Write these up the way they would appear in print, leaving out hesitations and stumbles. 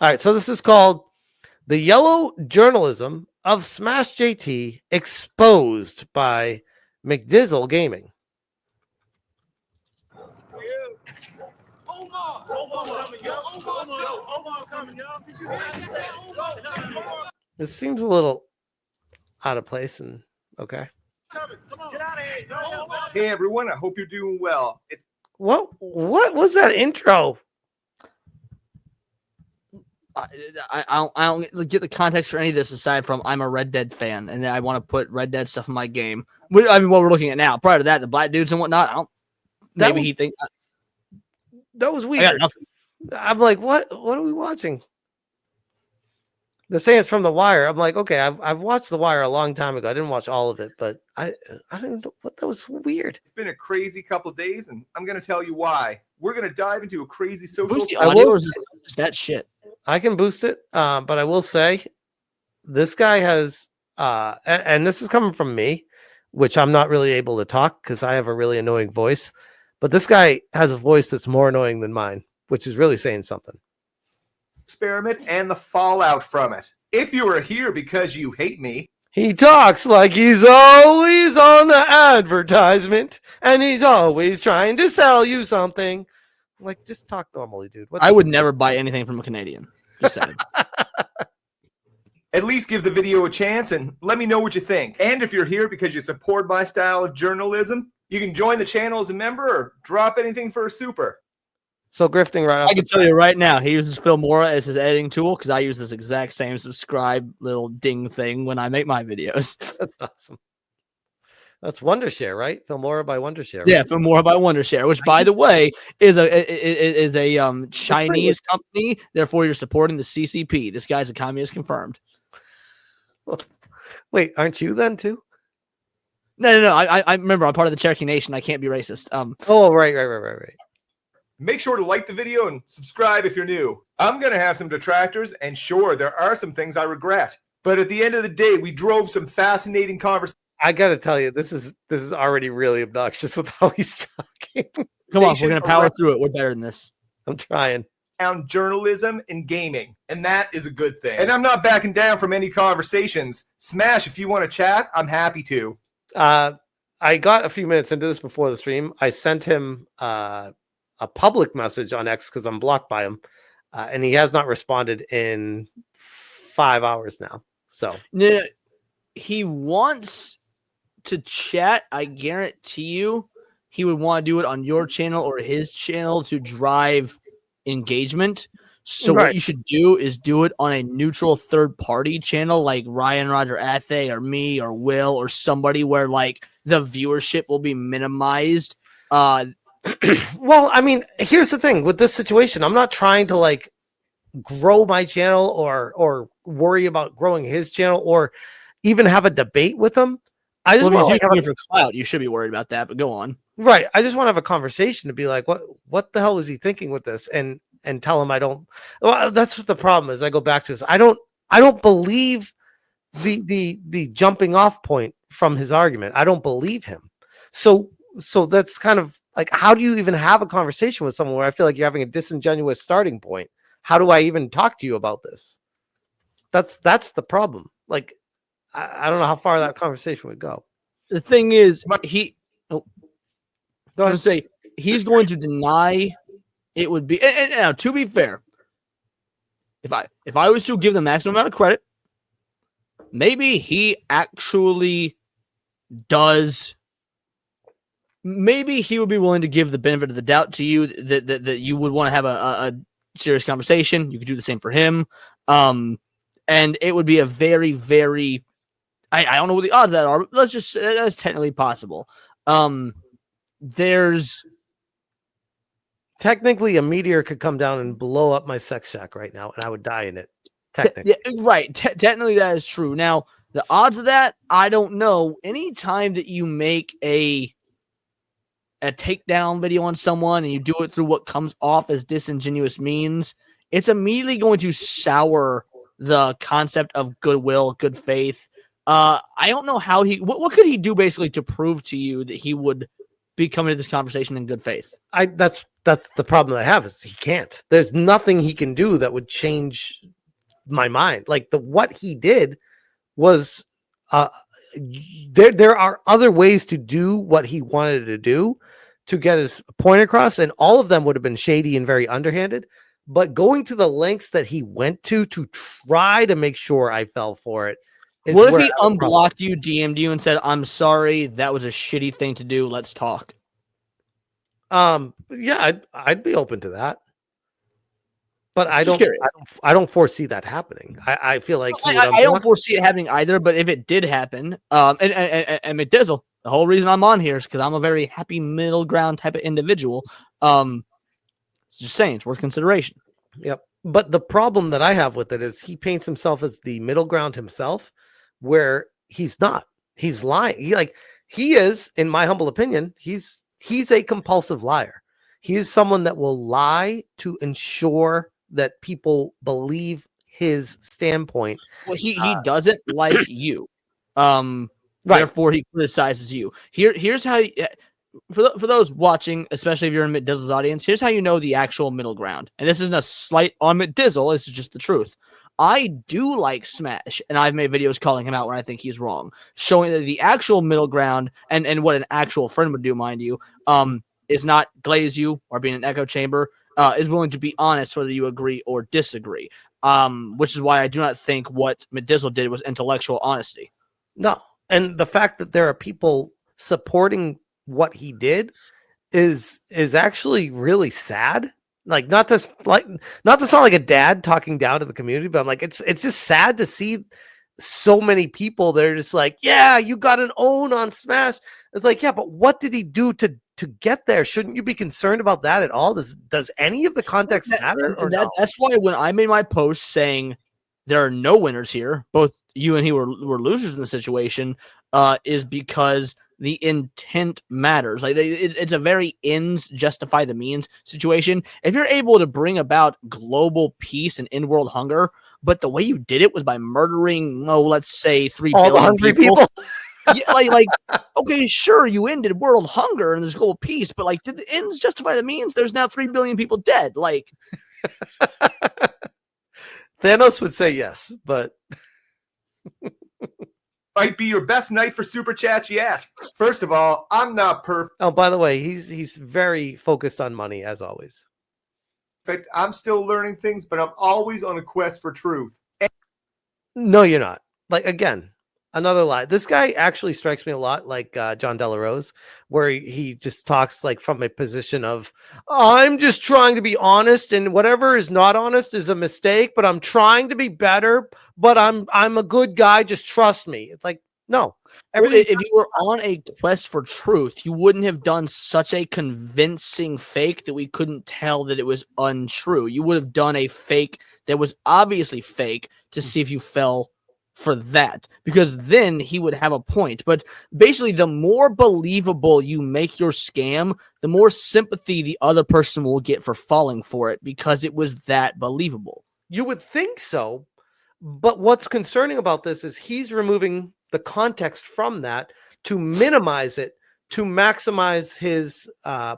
All right, so this is called The Yellow Journalism of SmashJT Exposed by McDizzle Gaming. It seems a little out of place and okay. Hey everyone, I hope you're doing well. What was that intro? I don't get the context for any of this aside from I'm a Red Dead fan and I want to put Red Dead stuff in my game. I mean, what we're looking at now. Prior to that, the black dudes and whatnot. He thinks that was weird. I'm like, what are we watching? They're saying it's from The Wire. I'm like, okay, I've watched The Wire a long time ago. I didn't watch all of it, but I don't know what that was weird. It's been a crazy couple of days, and I'm going to tell you why. We're going to dive into a crazy social. Boost the audio or is that shit? I can boost it, but I will say this guy has, and this is coming from me, which I'm not really able to talk because I have a really annoying voice. But this guy has a voice that's more annoying than mine, which is really saying something. Experiment and the fallout from it. If you are here because you hate me, he talks like he's always on the advertisement and he's always trying to sell you something. Like, just talk normally, dude. I would never buy anything from a Canadian. Just saying. At least give the video a chance and let me know what you think. And if you're here because you support my style of journalism, you can join the channel as a member or drop anything for a super. So grifting right. I can tell you right now, he uses Filmora as his editing tool because I use this exact same subscribe little ding thing when I make my videos. That's awesome. That's Wondershare, right? Filmora by Wondershare. Right? Yeah, Filmora by Wondershare, which, by the way, is a Chinese company. Therefore, you're supporting the CCP. This guy's a communist confirmed. Wait, aren't you then too? No. I remember I'm part of the Cherokee Nation. I can't be racist. Oh, right. Make sure to like the video and subscribe if you're new. I'm going to have some detractors, and sure, there are some things I regret. But at the end of the day, we drove some fascinating conversations. I got to tell you, this is already really obnoxious with how he's talking. Come on, we're going to power through it. We're better than this. I'm trying. Around journalism and gaming, and that is a good thing. And I'm not backing down from any conversations. Smash, if you want to chat, I'm happy to. I got a few minutes into this before the stream. I sent him a public message on X because I'm blocked by him, and he has not responded in 5 hours now. So no, he wants to chat. I guarantee you, he would want to do it on your channel or his channel to drive engagement. So what you should do is do it on a neutral third-party channel like Ryan Roger Athe or me or Will or somebody where like the viewership will be minimized. Well, I mean, here's the thing with this situation. I'm not trying to like grow my channel or worry about growing his channel or even have a debate with him. I just want to like, for clout. You should be worried about that, but go on. Right. I just want to have a conversation to be like, what the hell was he thinking with this? And tell him I don't. Well, that's what the problem is. I go back to this. I don't believe the jumping off point from his argument. I don't believe him. So that's kind of like, how do you even have a conversation with someone where I feel like you're having a disingenuous starting point? How do I even talk to you about this? That's the problem. Like, I don't know how far that conversation would go. The thing is, go ahead and say he's going to deny it would be. And now, to be fair, if I was to give the maximum amount of credit, maybe he actually does. Maybe he would be willing to give the benefit of the doubt to you that you would want to have a serious conversation. You could do the same for him. And it would be a very, very, I don't know what the odds of that are, but let's just say that's technically possible. There's technically a meteor could come down and blow up my sex shack right now, and I would die in it. Technically. Right. Technically, that is true. Now, the odds of that, I don't know. Anytime that you make a takedown video on someone and you do it through what comes off as disingenuous means, it's immediately going to sour the concept of goodwill, good faith. I don't know how what could he do basically to prove to you that he would be coming to this conversation in good faith? That's that's the problem that I have is he can't. There's nothing he can do that would change my mind. Like what he did was there are other ways to do what he wanted to do to get his point across, and all of them would have been shady and very underhanded. But going to the lengths that he went to try to make sure I fell for it. What if he unblocked you, DM'd you, and said, "I'm sorry, that was a shitty thing to do. Let's talk." Yeah, I'd be open to that. But I don't foresee that happening. I feel like I don't foresee it happening either. But if it did happen, and McDizzle, the whole reason I'm on here is because I'm a very happy middle ground type of individual. Just saying, it's worth consideration. Yep. But the problem that I have with it is he paints himself as the middle ground himself, where he's not. He's lying. He is, in my humble opinion, he's a compulsive liar. He is someone that will lie to ensure that people believe his standpoint. Well, he doesn't like you. Right. Therefore, he criticizes you. Here's how. For those watching, especially if you're in McDizzle's audience, here's how you know the actual middle ground. And this isn't a slight on McDizzle. This is just the truth. I do like Smash, and I've made videos calling him out when I think he's wrong, showing that the actual middle ground and what an actual friend would do, mind you, is not glaze you or be in an echo chamber, is willing to be honest whether you agree or disagree, which is why I do not think what McDizzle did was intellectual honesty. No, and the fact that there are people supporting what he did is actually really sad. Like not to sound like a dad talking down to the community, but I'm like, it's just sad to see so many people that are just like, yeah, you got an own on Smash. It's like, yeah, but what did he do to get there? Shouldn't you be concerned about that at all? Does any of the context matter? Or no? That's why when I made my post saying there are no winners here, both you and he were losers in the situation, is because the intent matters. Like it's a very ends justify the means situation. If you're able to bring about global peace and in-world hunger, but the way you did it was by murdering, let's say 3 all billion the hungry people. Yeah, like okay, sure, you ended world hunger and there's global peace, but like, did the ends justify the means? There's now 3 billion people dead. Like Thanos would say yes, but might be your best night for super chats yet. First of all, I'm not perfect. Oh, by the way, he's very focused on money as always. I'm still learning things, but I'm always on a quest for truth. No, you're not. Like again, another lie. This guy actually strikes me a lot like John Delarose, where he just talks like from a position of I'm just trying to be honest, and whatever is not honest is a mistake, but I'm trying to be better, but I'm a good guy, just trust me. It's like, no. If you were on a quest for truth, you wouldn't have done such a convincing fake that we couldn't tell that it was untrue. You would have done a fake that was obviously fake to see if you fell for that, because then he would have a point. But basically, the more believable you make your scam, the more sympathy the other person will get for falling for it, because it was that believable. You would think so, but what's concerning about this is he's removing the context from that to minimize it, to maximize his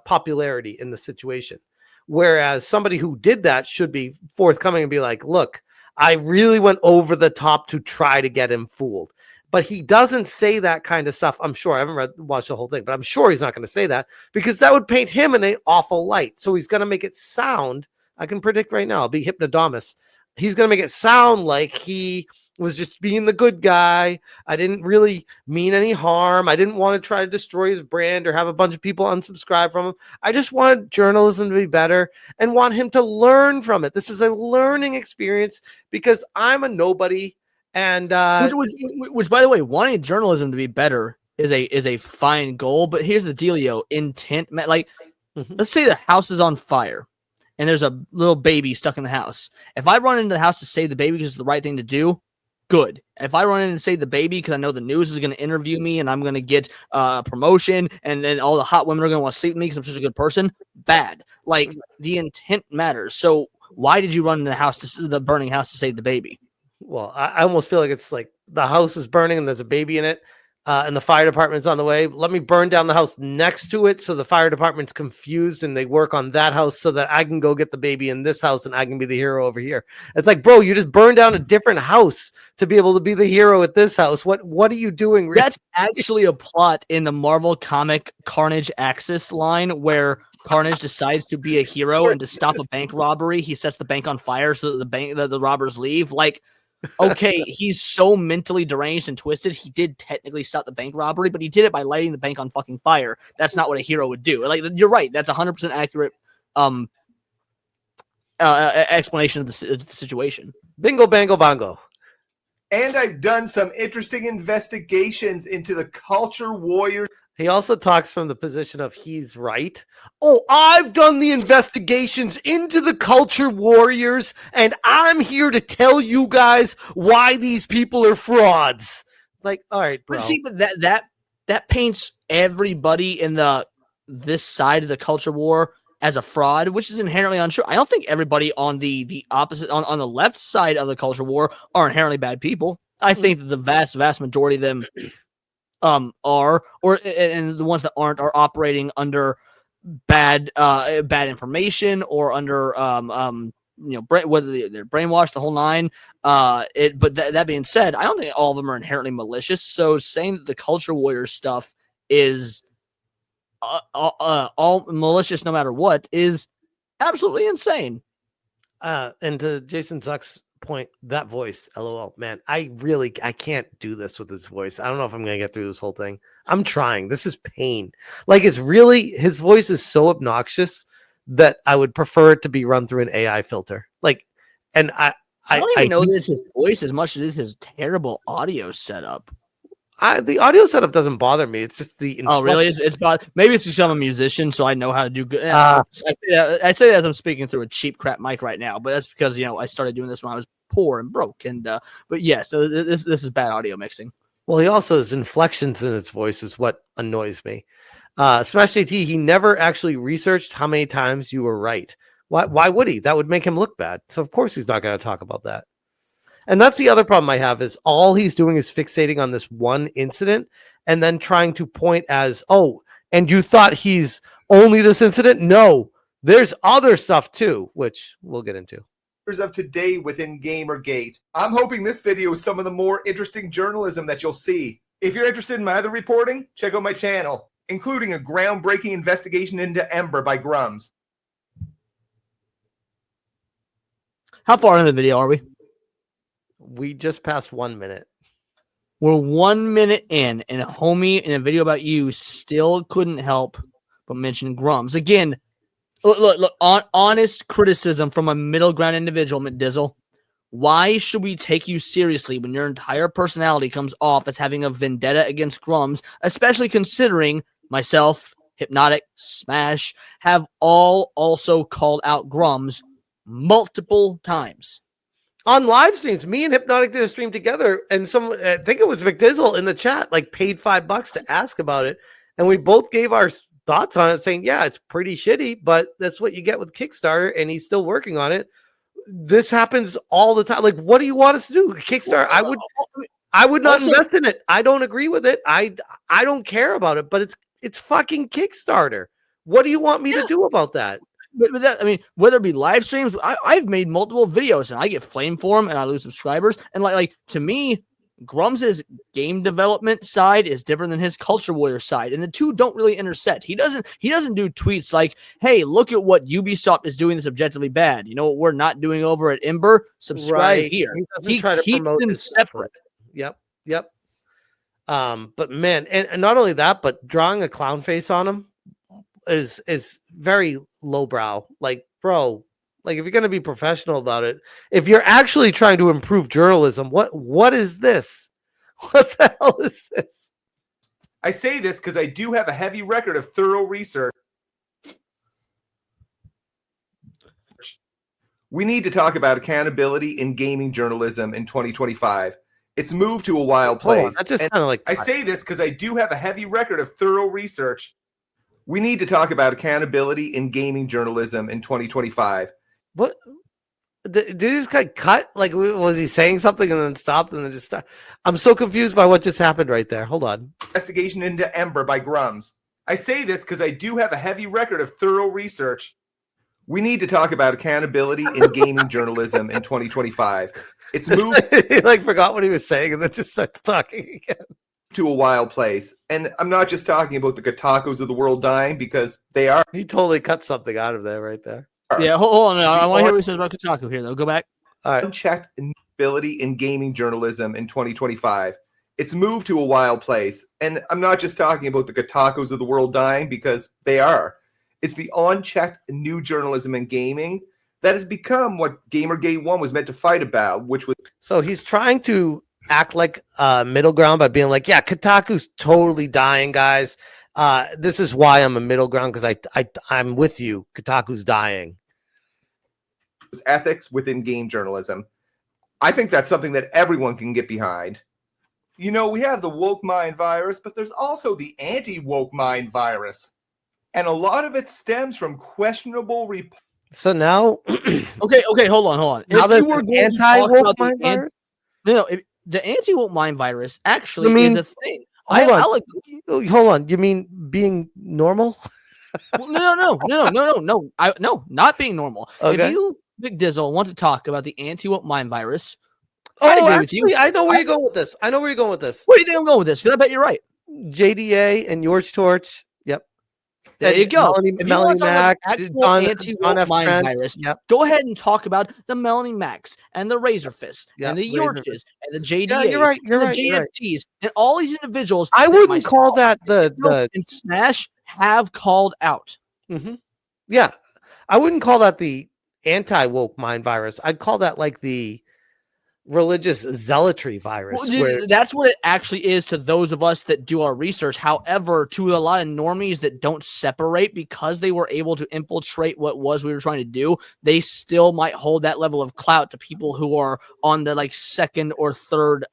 popularity in the situation. Whereas somebody who did that should be forthcoming and be like, look, I really went over the top to try to get him fooled. But he doesn't say that kind of stuff. I'm sure I haven't watched the whole thing, but I'm sure he's not going to say that, because that would paint him in an awful light. So he's going to make it sound, I can predict right now, I'll be Hypnodamus. He's going to make it sound like he was just being the good guy. I didn't really mean any harm. I didn't want to try to destroy his brand or have a bunch of people unsubscribe from him. I just wanted journalism to be better and want him to learn from it. This is a learning experience because I'm a nobody. And which, by the way, wanting journalism to be better is a fine goal. But here's the dealio: intent. Like, let's say the house is on fire and there's a little baby stuck in the house. If I run into the house to save the baby because it's the right thing to do, good. If I run in and save the baby because I know the news is going to interview me and I'm going to get promotion, and then all the hot women are going to want to sleep with me because I'm such a good person, bad. Like, the intent matters. So why did you run in the burning house to save the baby? Well, I almost feel like it's like the house is burning and there's a baby in it. and the fire department's on the way. Let me burn down the house next to it so the fire department's confused and they work on that house so that I can go get the baby in this house and I can be the hero over here. It's like, bro, you just burned down a different house to be able to be the hero at this house. What are you doing? That's actually a plot in the Marvel comic Carnage Axis line where Carnage decides to be a hero and to stop a bank robbery. He sets the bank on fire so that the robbers leave. Like, okay, he's so mentally deranged and twisted. He did technically stop the bank robbery, but he did it by lighting the bank on fucking fire. That's not what a hero would do. Like, you're right. That's 100% accurate explanation of the situation. Bingo, bango, bongo. And I've done some interesting investigations into the culture warriors. He also talks from the position of he's right. Oh, I've done the investigations into the culture warriors, and I'm here to tell you guys why these people are frauds. Like, all right, bro. But see, but that paints everybody in this side of the culture war as a fraud, which is inherently untrue. I don't think everybody on the opposite on the left side of the culture war are inherently bad people. I think that the vast majority of them are, and the ones that aren't are operating under bad information or under whether they're brainwashed, the whole nine. But that being said, I don't think all of them are inherently malicious. So saying that the culture warrior stuff is all malicious no matter what is absolutely insane. And to Jason Zuck's point, that voice, LOL, man, I can't do this with his voice. I don't know if I'm gonna get through this whole thing. I'm trying. This is pain. Like, it's really, his voice is so obnoxious that I would prefer it to be run through an AI filter. Like, and I don't even know this is his voice as much as it is his terrible audio setup. The audio setup doesn't bother me. It's just the oh, really? It's maybe it's just I'm a musician, so I know how to do good. I say that as I'm speaking through a cheap crap mic right now, but that's because I started doing this when I was poor and broke. And but yeah, so this is bad audio mixing. Well, he also his inflections in his voice is what annoys me. SmashJT, he never actually researched how many times you were right. Why would he? That would make him look bad. So of course he's not going to talk about that. And that's the other problem I have is all he's doing is fixating on this one incident and then trying to point as, oh, and you thought he's only this incident? No, there's other stuff too, which we'll get into. Of today within Gamergate. I'm hoping this video is some of the more interesting journalism that you'll see. If you're interested in my other reporting, check out my channel, including a groundbreaking investigation into Ember by Grums. How far into the video are we? We just passed 1 minute. We're 1 minute in, and a homie in a video about you still couldn't help but mention Grums. Again, look, honest criticism from a middle ground individual, McDizzle. Why should we take you seriously when your entire personality comes off as having a vendetta against Grums, especially considering myself, Hypnotic, Smash, have all also called out Grums multiple times? On live streams, me and Hypnotic did a stream together, and I think it was McDizzle in the chat, like paid $5 to ask about it, and we both gave our thoughts on it, saying, "Yeah, it's pretty shitty, but that's what you get with Kickstarter," and he's still working on it. This happens all the time. Like, what do you want us to do? Kickstarter? I would not invest in it. I don't agree with it. I don't care about it, but it's fucking Kickstarter. What do you want me to do about that? But that, I mean, whether it be live streams, I've made multiple videos and I get flamed for them and I lose subscribers. And like to me, Grums's game development side is different than his culture warrior side, and the two don't really intersect. He doesn't do tweets like, "Hey, look at what Ubisoft is doing that's objectively bad. You know what we're not doing over at Ember? Subscribe here." He try to keeps them separate. Yep. But man, and not only that, but drawing a clown face on him is very lowbrow. Like, bro, like if you're going to be professional about it, if you're actually trying to improve journalism, what is this? What the hell is this? I say this because I do have a heavy record of thorough research. We need to talk about accountability in gaming journalism in 2025. It's moved to a wild place. That's just kind of like I say this because I do have a heavy record of thorough research. We need to talk about accountability in gaming journalism in 2025. What? Did this guy cut? Like, was he saying something and then stopped and then just stopped? I'm so confused by what just happened right there. Hold on. Investigation into Ember by Grums. I say this because I do have a heavy record of thorough research. We need to talk about accountability in gaming journalism in 2025. It's moved He like forgot what he was saying and then just started talking again. to a wild place. And I'm not just talking about the Kotakus of the world dying, because they are. He totally cut something out of there right there. Yeah, hold on. I want to hear what he says about Kotaku here, though. Go back. All right. Unchecked ability in gaming journalism in 2025. It's moved to a wild place. And I'm not just talking about the Kotakus of the world dying, because they are. It's the unchecked new journalism in gaming that has become what Gamergate 1 was meant to fight about, which was. So he's trying to act like middle ground by being like, yeah, Kotaku's totally dying, guys. This is why I'm a middle ground, because I'm with you. Kotaku's dying. Ethics within game journalism. I think that's something that everyone can get behind. You know, we have the woke mind virus, but there's also the anti-woke mind virus. And a lot of it stems from questionable So now, Okay, hold on. now If you were going to talk anti-woke about mind the virus? the anti-woke mind virus actually You mean- is a thing. Hold on. I'll agree. Hold on. You mean being normal? Well, no, not being normal. Okay. If you, McDizzle, want to talk about the anti-woke mind virus, Oh, agree with you. actually, I know where you're going with this. I know where you're going with this. where do you think I'm going with this? Because I bet you're right. JDA and George Torch. Yep. There you go. Melanie, If you Melanie want to talk about Mac, actual Don anti-woke F. mind Trent. virus, Yep. go ahead and talk about the Melanie Macs and the Razorfists and the Razor Yorches Fist. and the JDAs Yeah, you're right. You're and right. the You're right. JFTs and all these individuals. I that wouldn't myself call that the and Smash have called out. yeah. I wouldn't call that the anti-woke mind virus. I'd call that like the religious zealotry virus. Well, dude, that's what it actually is to those of us that do our research. However, to a lot of normies that don't separate, because they were able to infiltrate what we were trying to do, they still might hold that level of clout to people who are on the like second or third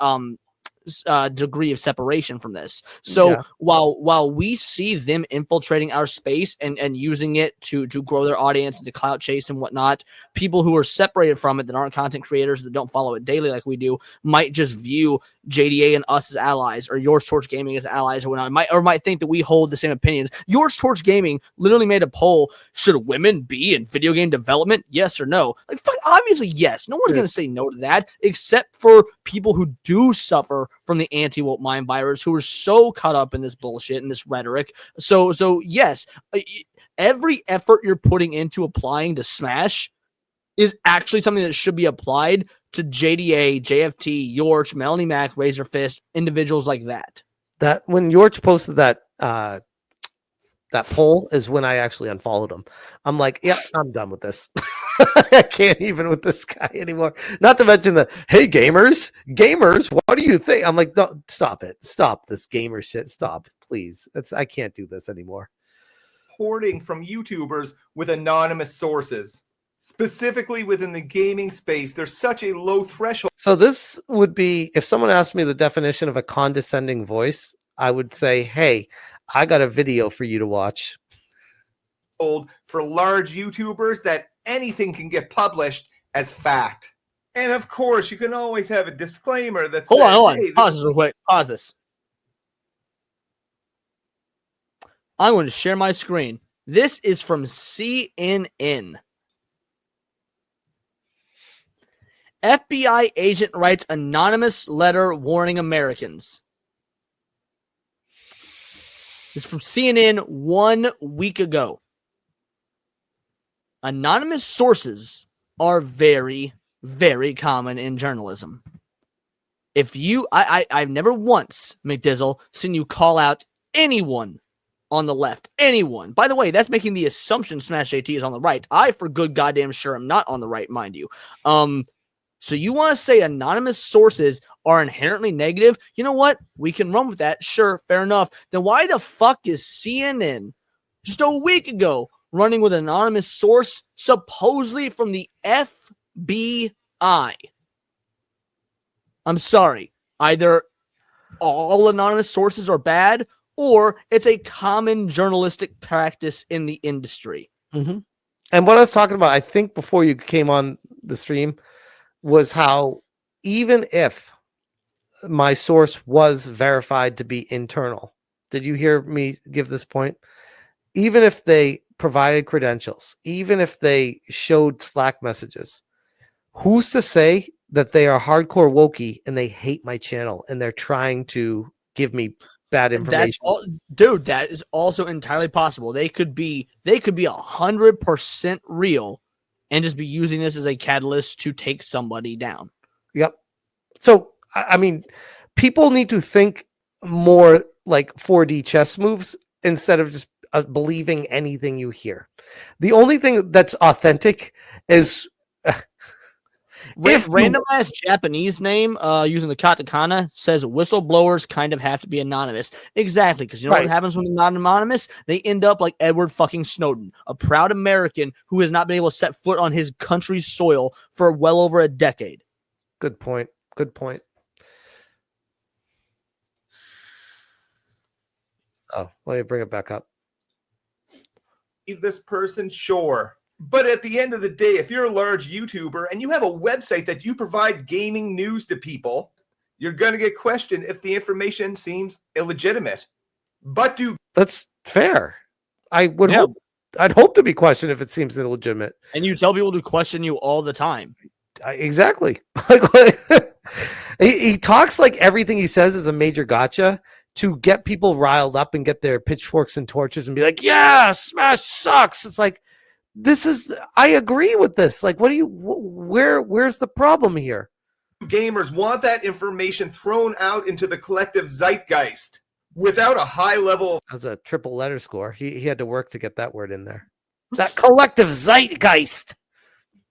degree of separation from this. So Yeah. while we see them infiltrating our space and using it to grow their audience and to clout chase and whatnot, people who are separated from it, that aren't content creators, that don't follow it daily like we do, might just view JDA and us as allies, or Yours Torch Gaming as allies, or whatnot. Might think that we hold the same opinions. Yours Torch Gaming literally made a poll: should women be in video game development? Yes or no? Like, obviously yes. No one's going to say no to that, except for people who do suffer from the anti-woke mind virus, who are so caught up in this bullshit and this rhetoric. So yes, every effort you're putting into applying to Smash is actually something that should be applied to JDA, JFT, Yorch, Melanie Mac, Razorfist, individuals like that. That when Yorch posted that poll is when I actually unfollowed him. I'm like, yeah, I'm done with this. I can't even with this guy anymore. Not to mention the, hey, gamers, what do you think? I'm like, don't, stop it. Stop this gamer shit. Stop, please. I can't do this anymore. Reporting from YouTubers with anonymous sources. Specifically within the gaming space, there's such a low threshold. So this would be, if someone asked me the definition of a condescending voice, I would say, hey, I got a video for you to watch. For large YouTubers that anything can get published as fact. And of course, you can always have a disclaimer that says, Hold on. Hey, Pause this real quick. Pause this. I'm going to share my screen. This is from CNN. FBI agent writes anonymous letter warning Americans. It's from CNN 1 week ago. Anonymous sources are very, very common in journalism. If you, I've never once, McDizzle, seen you call out anyone on the left. Anyone. By the way, that's making the assumption SmashJT is on the right. I, for good goddamn sure, am not on the right, mind you. So you want to say anonymous sources are inherently negative? You know what? We can run with that. Sure, fair enough. Then why the fuck is CNN just a week ago running with an anonymous source supposedly from the FBI? I'm sorry. Either all anonymous sources are bad, or it's a common journalistic practice in the industry. Mm-hmm. And what I was talking about, I think before you came on the stream, was how even if my source was verified to be internal, did you hear me give this point? Even if they provided credentials, even if they showed Slack messages, who's to say that they are hardcore wokey and they hate my channel and they're trying to give me bad information? Dude, that is also entirely possible. They could be 100% real and just be using this as a catalyst to take somebody down. Yep. So, I mean, people need to think more like 4D chess moves instead of just believing anything you hear. The only thing that's authentic is Random ass Japanese name using the katakana says whistleblowers kind of have to be anonymous. Exactly, because you know what happens when they're not anonymous? They end up like Edward fucking Snowden, a proud American who has not been able to set foot on his country's soil for well over a decade. Good point. Good point. Oh, let me bring it back up. This person, sure. But at the end of the day, if you're a large YouTuber and you have a website that you provide gaming news to people, you're going to get questioned if the information seems illegitimate. But that's fair. I'd hope to be questioned if it seems illegitimate. And you tell people to question you all the time. Exactly. He talks like everything he says is a major gotcha to get people riled up and get their pitchforks and torches and be like, yeah, Smash sucks. It's like, I agree with this. Like, where's the problem here? Gamers want that information thrown out into the collective zeitgeist without a high level. That was a triple letter score. He had to work to get that word in there. That collective zeitgeist.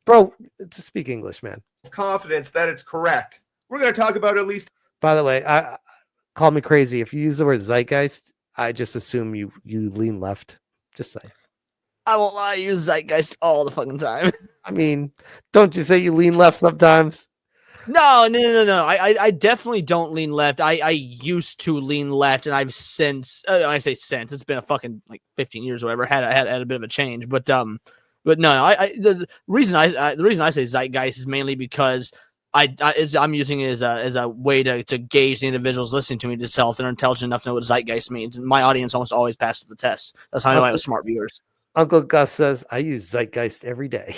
Bro, just speak English, man. Confidence that it's correct. We're going to talk about at least. By the way, call me crazy. If you use the word zeitgeist, I just assume you lean left. Just say. I won't lie, I use zeitgeist all the fucking time. I mean, don't you say you lean left sometimes? No. I definitely don't lean left. I used to lean left, and I've since. I say since it's been a fucking like 15 years or whatever. Had a bit of a change, but no. The reason I say zeitgeist is mainly because I'm using it as a way to gauge the individuals listening to me to tell if they're intelligent enough to know what zeitgeist means. And my audience almost always passes the test. That's how I know I have smart viewers. Uncle Gus says, I use zeitgeist every day.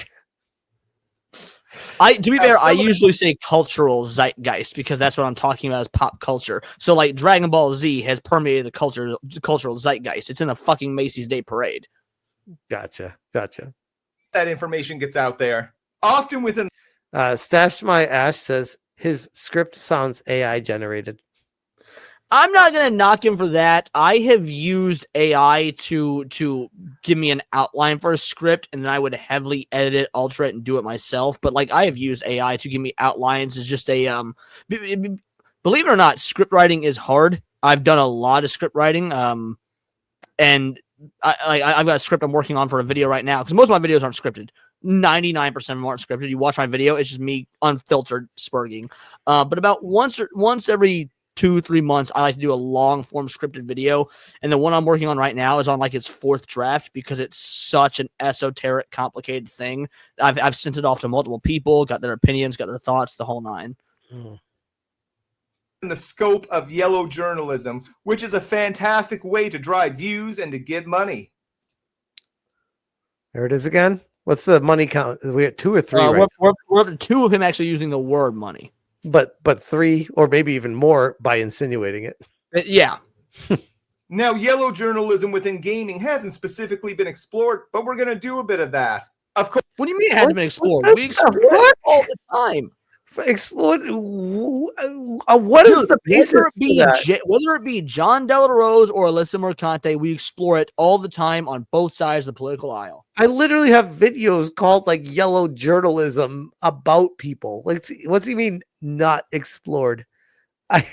To be fair, I usually say cultural zeitgeist because that's what I'm talking about as pop culture. So like Dragon Ball Z has permeated the cultural zeitgeist. It's in a fucking Macy's Day Parade. Gotcha. That information gets out there. Often within Stash My Ash says his script sounds AI generated. I'm not going to knock him for that. I have used AI to give me an outline for a script, and then I would heavily edit it, alter it, and do it myself. But like I have used AI to give me outlines. It's just a believe it or not, script writing is hard. I've done a lot of script writing, and I've got a script I'm working on for a video right now because most of my videos aren't scripted. 99% of them aren't scripted. You watch my video, it's just me unfiltered spurging. But about once every 2-3 months, I like to do a long form scripted video, and the one I'm working on right now is on like its 4th draft because it's such an esoteric, complicated thing. I've sent it off to multiple people, got their opinions, got their thoughts, the whole nine. In the scope of yellow journalism, which is a fantastic way to drive views and to get money. There it is again. What's the money count? We at 2 or 3? Right? We're up to 2 of him actually using the word money. But 3 or maybe even more by insinuating it. Yeah. Now, yellow journalism within gaming hasn't specifically been explored, but we're going to do a bit of that. Of course. What do you mean it hasn't been explored? We explore it all the time. Explored? What is the basis whether it be John Del Rose or Alyssa Mercante, we explore it all the time on both sides of the political aisle. I literally have videos called like yellow journalism about people. Like, what's he mean not explored? I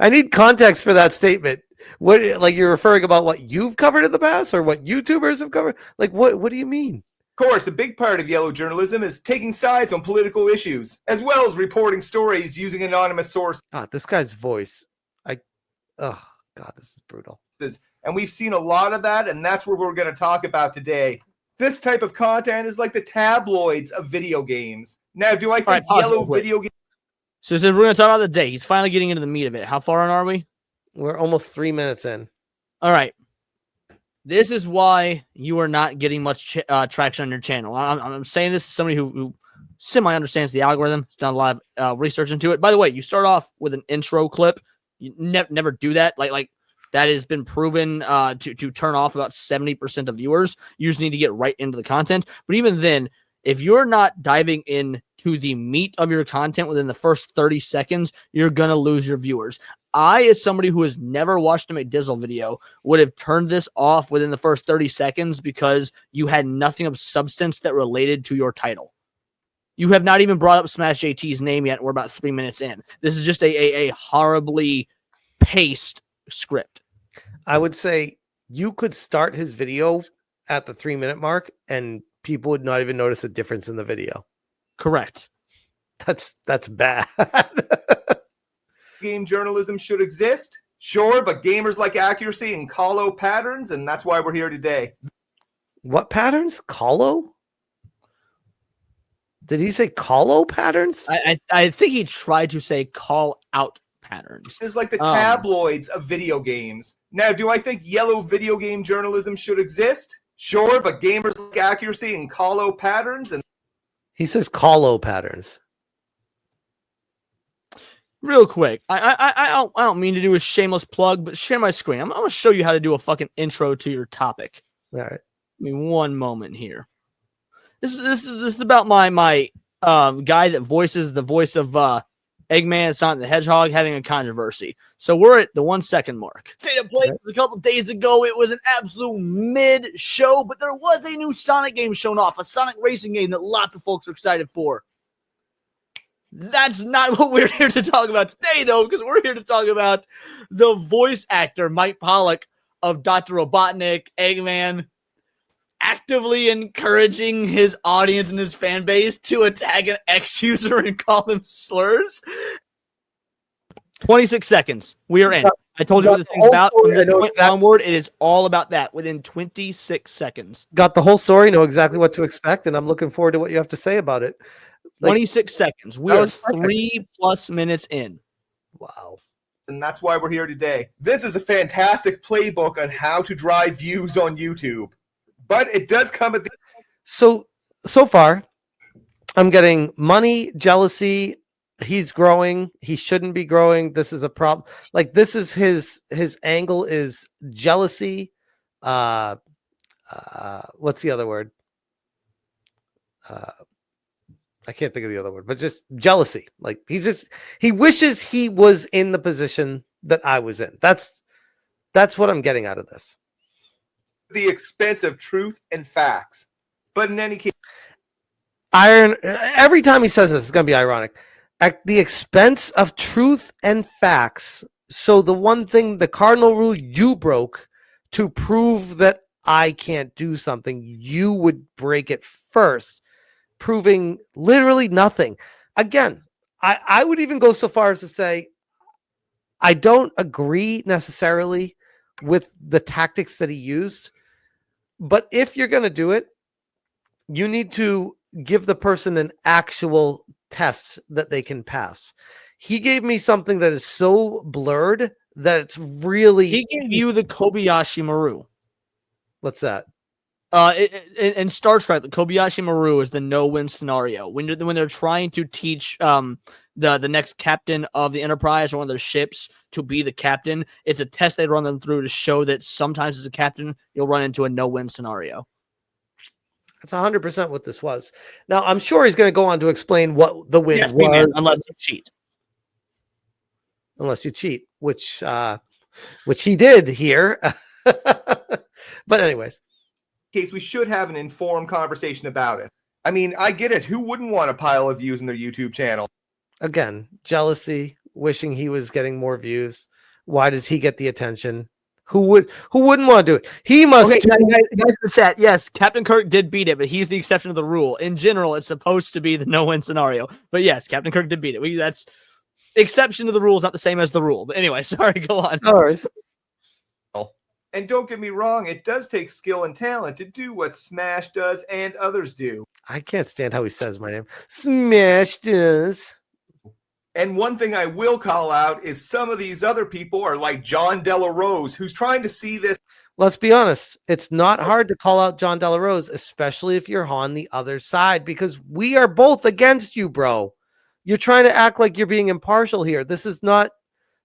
need context for that statement. What, like, you're referring about what you've covered in the past or what YouTubers have covered? Like, what do you mean? Of course, a big part of yellow journalism is taking sides on political issues, as well as reporting stories using anonymous sources. God, this guy's voice. Oh, God, this is brutal. And we've seen a lot of that, and that's what we're going to talk about today. This type of content is like the tabloids of video games. Now, do I think pause yellow real quick. video games? So since we're going to talk about the day, he's finally getting into the meat of it. How far in are we? We're almost 3 minutes in. All right. This is why you are not getting much traction on your channel. I'm saying this as somebody who semi-understands the algorithm. Has done a lot of research into it. By the way, you start off with an intro clip. You never do that. Like that has been proven to turn off about 70% of viewers. You just need to get right into the content. But even then, if you're not diving into the meat of your content within the first 30 seconds, you're going to lose your viewers. I, as somebody who has never watched a McDizzle video, would have turned this off within the first 30 seconds because you had nothing of substance that related to your title. You have not even brought up SmashJT's name yet. We're about 3 minutes in. This is just a horribly paced script. I would say you could start his video at the 3 minute mark and people would not even notice a difference in the video. Correct. That's bad. Game journalism should exist? Sure, but gamers like accuracy and call-out patterns, and that's why we're here today. What patterns? Call-out? Did he say call-out patterns? I think he tried to say call-out patterns. It's like the tabloids of video games. Now, do I think yellow video game journalism should exist? Sure, but gamers like accuracy and call-out patterns, and He says call-out patterns. Real quick, I don't mean to do a shameless plug, but share my screen. I'm gonna show you how to do a fucking intro to your topic. All right. Give me one moment here. This is about my guy that voices the voice of Eggman, Sonic the Hedgehog, having a controversy. So we're at the 1 second mark. State of play a couple days ago. It was an absolute mid show, but there was a new Sonic game shown off, a Sonic racing game that lots of folks are excited for. That's not what we're here to talk about today, though, because we're here to talk about the voice actor, Mike Pollock, of Dr. Robotnik, Eggman, actively encouraging his audience and his fan base to attack an ex-user and call them slurs. 26 seconds. We are in. I told you what the thing's about. From this point onward, it is all about that within 26 seconds. Got the whole story, know exactly what to expect, and I'm looking forward to what you have to say about it. 26 seconds. We are 3+ minutes in. Wow. And that's why we're here today. This is a fantastic playbook on how to drive views on YouTube. But it does come at the... So far, I'm getting money, jealousy. He's growing. He shouldn't be growing. This is a problem. Like, this is his angle is jealousy. What's the other word? I can't think of the other word, but just jealousy. Like, he wishes he was in the position that I was in. That's what I'm getting out of this. The expense of truth and facts. But in any case, every time he says this, it's going to be ironic. At the expense of truth and facts. So the one thing, the cardinal rule you broke to prove that I can't do something, you would break it first, proving literally nothing. Again, I would even go so far as to say I don't agree necessarily with the tactics that he used, but if you're going to do it, you need to give the person an actual test that they can pass. He gave me something that is so blurred that it's really... He gave you the Kobayashi Maru. What's that? In Star Trek, the Kobayashi Maru is the no-win scenario. When they're trying to teach the next captain of the Enterprise or one of their ships to be the captain, it's a test they run them through to show that sometimes as a captain, you'll run into a no-win scenario. That's 100% what this was. Now, I'm sure he's going to go on to explain what the win was. Unless you cheat. Unless you cheat, which he did here. But anyways. Case we should have an informed conversation about it. I mean, I get it. Who wouldn't want a pile of views on their YouTube channel? Again, jealousy, wishing he was getting more views. Why does he get the attention? Who wouldn't want to do it? He must. Okay, guys in the chat. Yes, Captain Kirk did beat it, but he's the exception to the rule. In general, it's supposed to be the no-win scenario. But yes, Captain Kirk did beat it. That's exception to the rule is not the same as the rule. But anyway, sorry, go on. No worries. And don't get me wrong, it does take skill and talent to do what Smash does and others do. I can't stand how he says my name. Smash does. And one thing I will call out is some of these other people are like John Della Rose, who's trying to see this. Let's be honest. It's not hard to call out John Della Rose, especially if you're on the other side, because we are both against you, bro. You're trying to act like you're being impartial here. This is not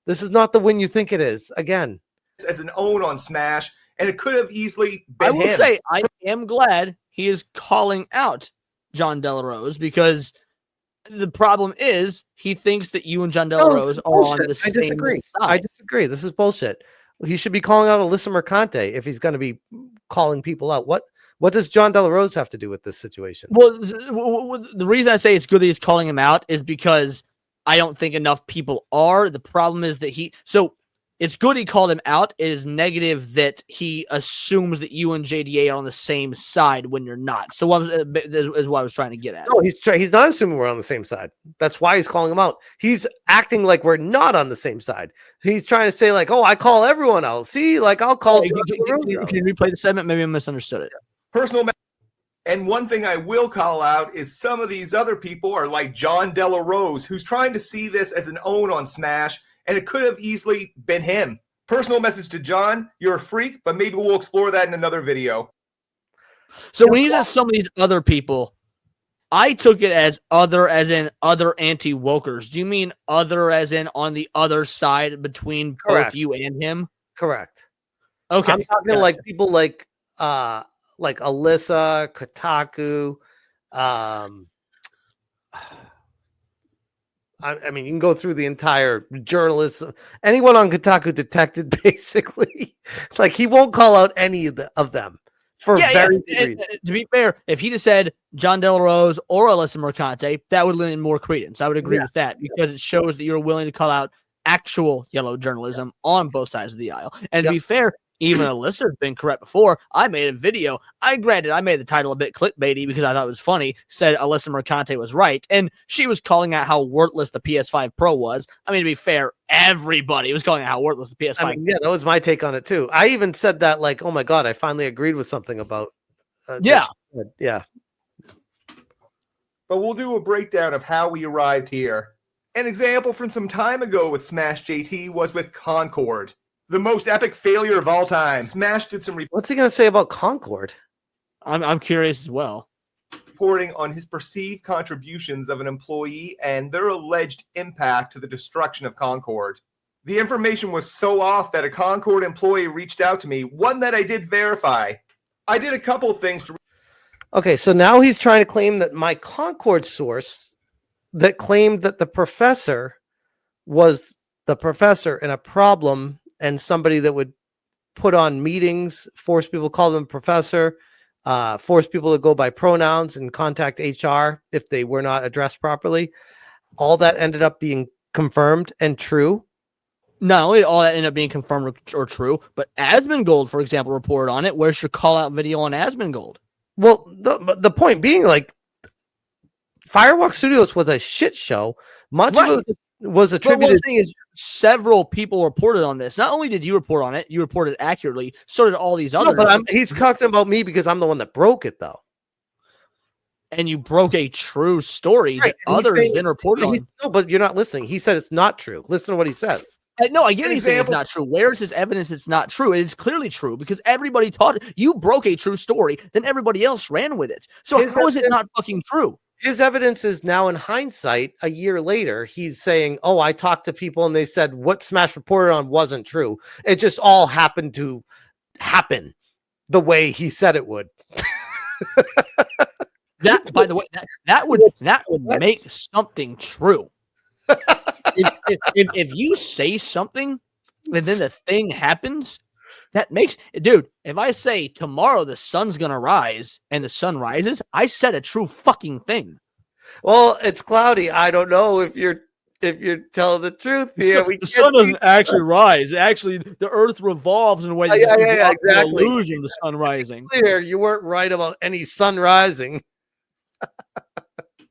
the win you think it is. Again, as an own on Smash, and it could have easily been I will him. say I am glad he is calling out John Della Rose, because the problem is he thinks that you and John Della Rose are on the same side. I disagree. This is bullshit. He should be calling out Alyssa Mercante if he's going to be calling people out. What does John Della Rose have to do with this situation? Well, the reason I say it's good that he's calling him out is because I don't think enough people are. The problem is that it's good he called him out. It is negative that he assumes that you and JDA are on the same side when you're not. So is what I was trying to get at. No, he's not assuming we're on the same side. That's why he's calling him out. He's acting like we're not on the same side. He's trying to say like, oh, I call everyone out. See, like I'll call. Can you replay the segment? Maybe I misunderstood it. Personal. And one thing I will call out is some of these other people are like John Della Rose, who's trying to see this as an own on Smash, and it could have easily been him. Personal message to John, you're a freak, but maybe we'll explore that in another video. So when he says some of these other people, I took it as other as in other anti-wokers. Do you mean other as in on the other side between both you and him? Correct. Okay. I'm talking like people like Alyssa, Kotaku, I mean, you can go through the entire journalists. Anyone on Kotaku detected, basically. Like, he won't call out any of them for very good reason. To be fair, if he just said John Della Rose or Alyssa Mercante, that would lend more credence. I would agree with that, because it shows that you're willing to call out actual yellow journalism on both sides of the aisle. And to be fair, even Alyssa has been correct before. I made a video. I made the title a bit clickbaity because I thought it was funny. Said Alyssa Mercante was right, and she was calling out how worthless the PS5 Pro was. I mean, to be fair, everybody was calling out how worthless the PS5. I mean, yeah, that was my take on it too. I even said that, like, oh my god, I finally agreed with something about. Yeah. But we'll do a breakdown of how we arrived here. An example from some time ago with SmashJT was with Concord. The most epic failure of all time. Smash did some What's he going to say about Concord? I'm curious as well. Reporting on his perceived contributions of an employee and their alleged impact to the destruction of Concord. The information was so off that a Concord employee reached out to me, one that I did verify. I did a couple of things to... Okay, so now he's trying to claim that my Concord source that claimed that the professor was the professor in a problem and somebody that would put on meetings, force people to call them professor, force people to go by pronouns and contact HR if they were not addressed properly. All that ended up being confirmed and true. Not only did all that end up being confirmed or true, but Asmongold, for example, reported on it. Where's your call-out video on Asmongold? Well, the point being, like, Firewalk Studios was a shit show. Much of it was attributed. But one thing is, several people reported on this. Not only did you report on it, you reported accurately. So did all these others. No, but he's talking about me because I'm the one that broke it, though. And you broke a true story that others then reported on. No, but you're not listening. He said it's not true. Listen to what he says. No, I get he's saying it's not true. Where is his evidence it's not true? It is clearly true because everybody taught it. You broke a true story, then everybody else ran with it. So how is it not fucking true? His evidence is now, in hindsight, a year later, he's saying, oh, I talked to people and they said what Smash reported on wasn't true. It just all happened to happen the way he said it would. That, by the way, that would make something true. if you say something and then the thing happens, that makes, dude, if I say tomorrow the sun's gonna rise and the sun rises, I said a true fucking thing. Well, it's cloudy. I don't know if you're telling the truth here. The sun doesn't actually rise. Actually, the earth revolves in a way that exactly. The illusion of the sun rising. Clear, you weren't right about any sun rising.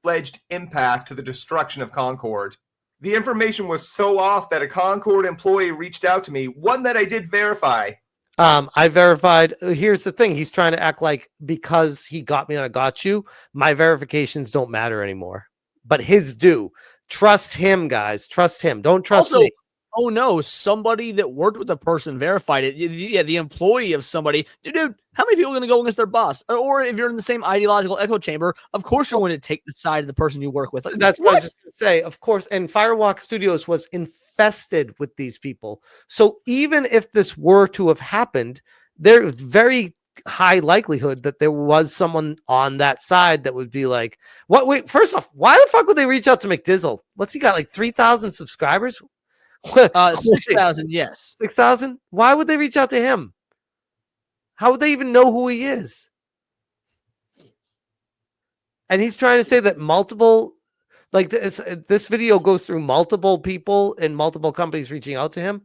Alleged impact to the destruction of Concord. The information was so off that a Concord employee reached out to me, one that I did verify. I verified. Here's the thing. He's trying to act like because he got me on a got you, my verifications don't matter anymore. But his do. Trust him, guys. Trust him. Don't trust Also, me. oh no, somebody that worked with a person verified it. Yeah, the employee of somebody. Dude, how many people are going to go against their boss? Or if you're in the same ideological echo chamber, of course you're going to take the side of the person you work with. Like, That's what I was just going to say. Of course. And Firewalk Studios was infested with these people. So even if this were to have happened, there's very high likelihood that there was someone on that side that would be like, what? Wait, first off, why the fuck would they reach out to McDizzle? What's he got? Like 3,000 subscribers? 6,000, yes. 6,000? Why would they reach out to him? How would they even know who he is? And he's trying to say that multiple, like this video goes through multiple people in multiple companies reaching out to him,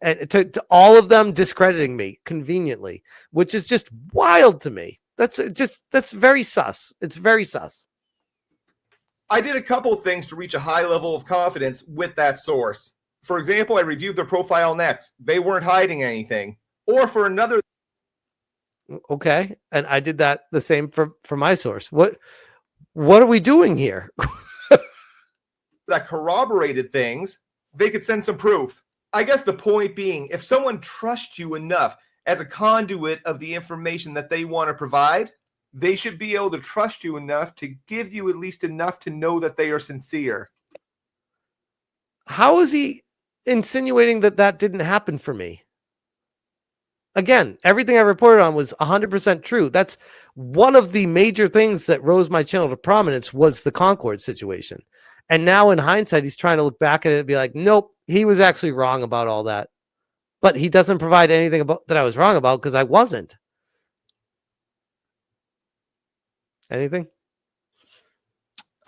and to all of them discrediting me conveniently, which is just wild to me. That's very sus. It's very sus. I did a couple of things to reach a high level of confidence with that source. For example, I reviewed their profile next. They weren't hiding anything. Or for another. Okay. And I did that the same for my source. What are we doing here? That corroborated things, they could send some proof. I guess the point being, if someone trusts you enough as a conduit of the information that they want to provide, they should be able to trust you enough to give you at least enough to know that they are sincere. How is he insinuating that didn't happen for me? Again, everything I reported on was 100% true. That's one of the major things that rose my channel to prominence was the Concord situation. And now in hindsight, he's trying to look back at it and be like, nope, he was actually wrong about all that. But he doesn't provide anything about that I was wrong about because I wasn't. Anything?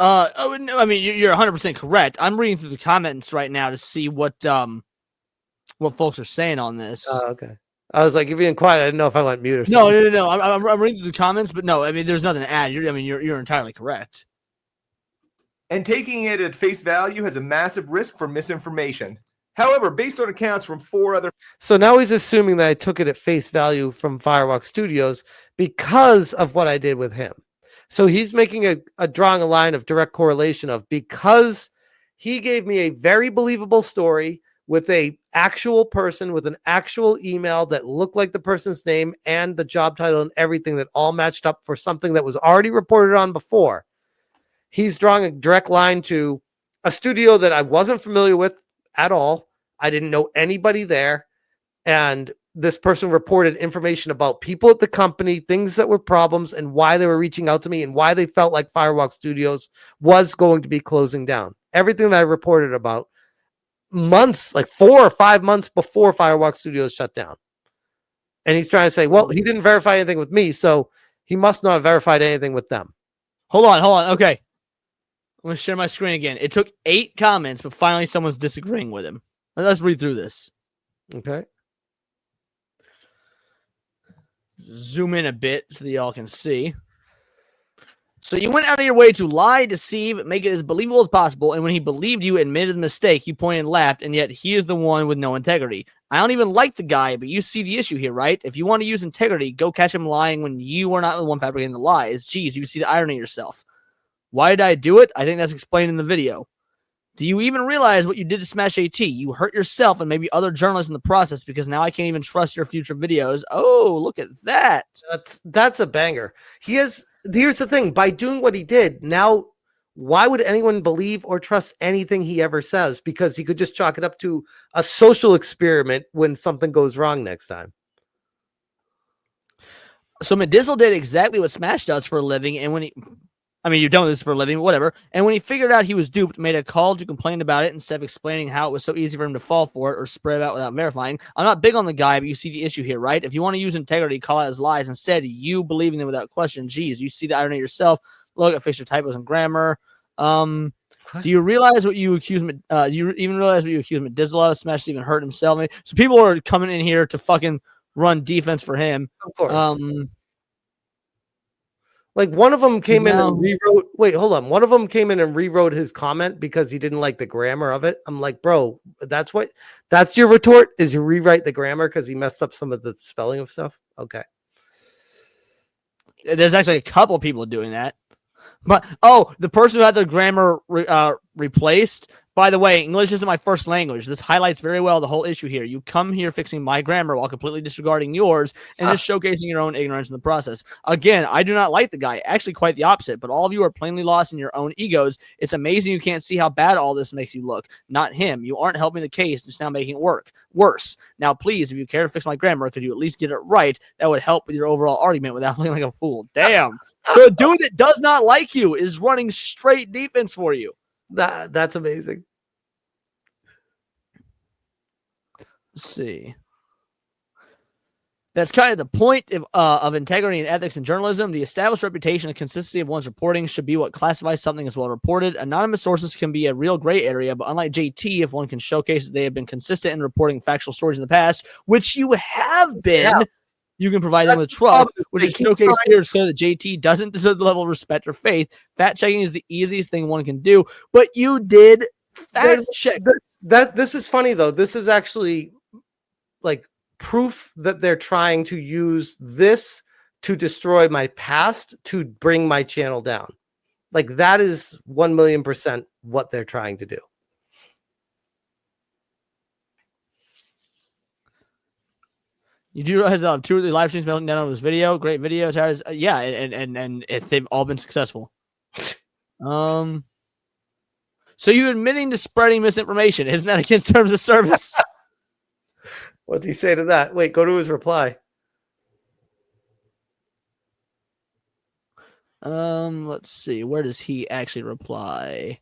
Oh no, I mean you're 100% correct. I'm reading through the comments right now to see what folks are saying on this. Okay. I was like, you're being quiet. I didn't know if I went mute or something. No. I'm reading through the comments, but no, I mean there's nothing to add. You're entirely correct. And taking it at face value has a massive risk for misinformation. However, based on accounts from 4 other. So now he's assuming that I took it at face value from Firewalk Studios because of what I did with him. So he's making a drawing a line of direct correlation of because he gave me a very believable story with a actual person with an actual email that looked like the person's name and the job title and everything that all matched up for something that was already reported on before. He's drawing a direct line to a studio that I wasn't familiar with at all. I didn't know anybody there. And this person reported information about people at the company, things that were problems, and why they were reaching out to me and why they felt like Firewalk Studios was going to be closing down. Everything that I reported about months, like 4 or 5 months before Firewalk Studios shut down. And he's trying to say, well, he didn't verify anything with me, so he must not have verified anything with them. Hold on. Okay. I'm going to share my screen again. It took 8 comments, but finally someone's disagreeing with him. Let's read through this. Okay. Zoom in a bit so that y'all can see. So you went out of your way to lie, deceive, make it as believable as possible, and when he believed you, admitted the mistake, you pointed and laughed, and yet he is the one with no integrity. I don't even like the guy, but you see the issue here, right? If you want to use integrity, go catch him lying when you are not the one fabricating the lies. Geez, you see the irony yourself. Why did I do it? I think that's explained in the video. Do you even realize what you did to SmashJT? You hurt yourself and maybe other journalists in the process because now I can't even trust your future videos. Oh, look at that. That's a banger. Here's the thing. By doing what he did, now why would anyone believe or trust anything he ever says? Because he could just chalk it up to a social experiment when something goes wrong next time. So McDizzle did exactly what Smash does for a living, and when he... I mean, you've done this for a living, whatever. And when he figured out he was duped, made a call to complain about it instead of explaining how it was so easy for him to fall for it or spread it out without verifying. I'm not big on the guy, but you see the issue here, right? If you want to use integrity, call out his lies. Instead, you believing them without question. Geez, you see the irony yourself. Look, I fixed your typos and grammar. Do you realize what you accuse me? You even realize what you accuse McDizzle of? Smash even hurt himself. So people are coming in here to fucking run defense for him. Of course. Like one of them came in now- and rewrote. Wait, hold on. One of them came in and rewrote his comment because he didn't like the grammar of it. I'm like, bro, that's your retort is you rewrite the grammar because he messed up some of the spelling of stuff. Okay. There's actually a couple people doing that. But the person who had their grammar replaced. By the way, English isn't my first language. This highlights very well the whole issue here. You come here fixing my grammar while completely disregarding yours and just showcasing your own ignorance in the process. Again, I do not like the guy. Actually, quite the opposite. But all of you are plainly lost in your own egos. It's amazing you can't see how bad all this makes you look. Not him. You aren't helping the case, just now making it worse. Now, please, if you care to fix my grammar, could you at least get it right? That would help with your overall argument without looking like a fool. Damn. So a dude that does not like you is running straight defense for you. That's amazing. Let's see. That's kind of the point of integrity and ethics in journalism. The established reputation and consistency of one's reporting should be what classifies something as well reported. Anonymous sources can be a real gray area, but unlike JT, if one can showcase that they have been consistent in reporting factual stories in the past, which you have been, you can provide them with trust, which is showcased here to show that JT doesn't deserve the level of respect or faith. Fact checking is the easiest thing one can do, but you did fact check. This is funny though. This is actually like proof that they're trying to use this to destroy my past to bring my channel down. Like that is 1,000,000% what they're trying to do. You do realize that 2 of the live streams melting down over this video. Great video, Tyrus. Yeah, and they've all been successful. So you admitting to spreading misinformation, isn't that against terms of service? What did he say to that? Wait, go to his reply. Let's see. Where does he actually reply?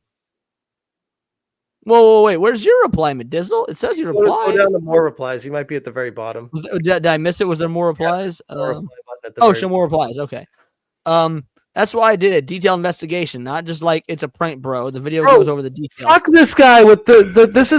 Whoa, wait. Where's your reply, McDizzle? It says you replied. Go down to more replies. He might be at the very bottom. Did I miss it? Was there more replies? More reply button at the Show more replies. Okay. That's why I did a detailed investigation, not just like it's a prank, bro. The video goes over the details. Fuck this guy with the this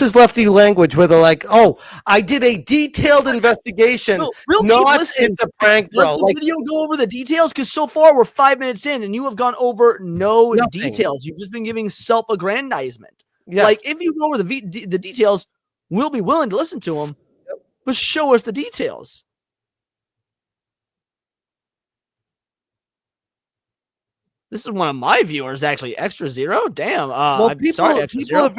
is lefty language where they're like, oh, I did a detailed investigation. It's a prank, bro. Does the video go over the details? Because so far we're 5 minutes in and you have gone over no details. You've just been giving self-aggrandizement. Yeah. Like if you go over the details, we'll be willing to listen to them, but show us the details. This is one of my viewers, actually. Extra Zero? Damn. I'm sorry, Extra Zero.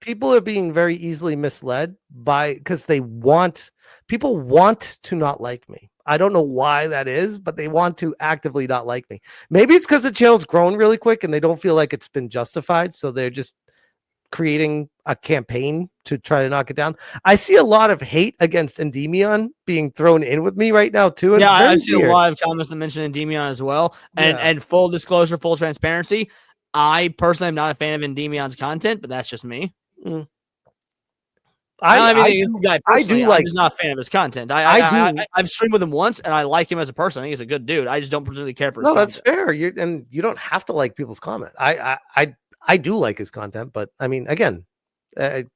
People are being very easily misled because people want to not like me. I don't know why that is, but they want to actively not like me. Maybe it's because the channel's grown really quick and they don't feel like it's been justified. So they're just creating a campaign to try to knock it down. I see a lot of hate against Endymion being thrown in with me right now too. Yeah, I've seen a lot of comments that mention Endymion as well. And full disclosure, full transparency, I personally am not a fan of Endymion's content, but that's just me. I'm just not a fan of his content. I've streamed with him once, and I like him as a person. I think he's a good dude. I just don't particularly care for his content. That's fair. You don't have to like people's comment. I do like his content, but I mean, again,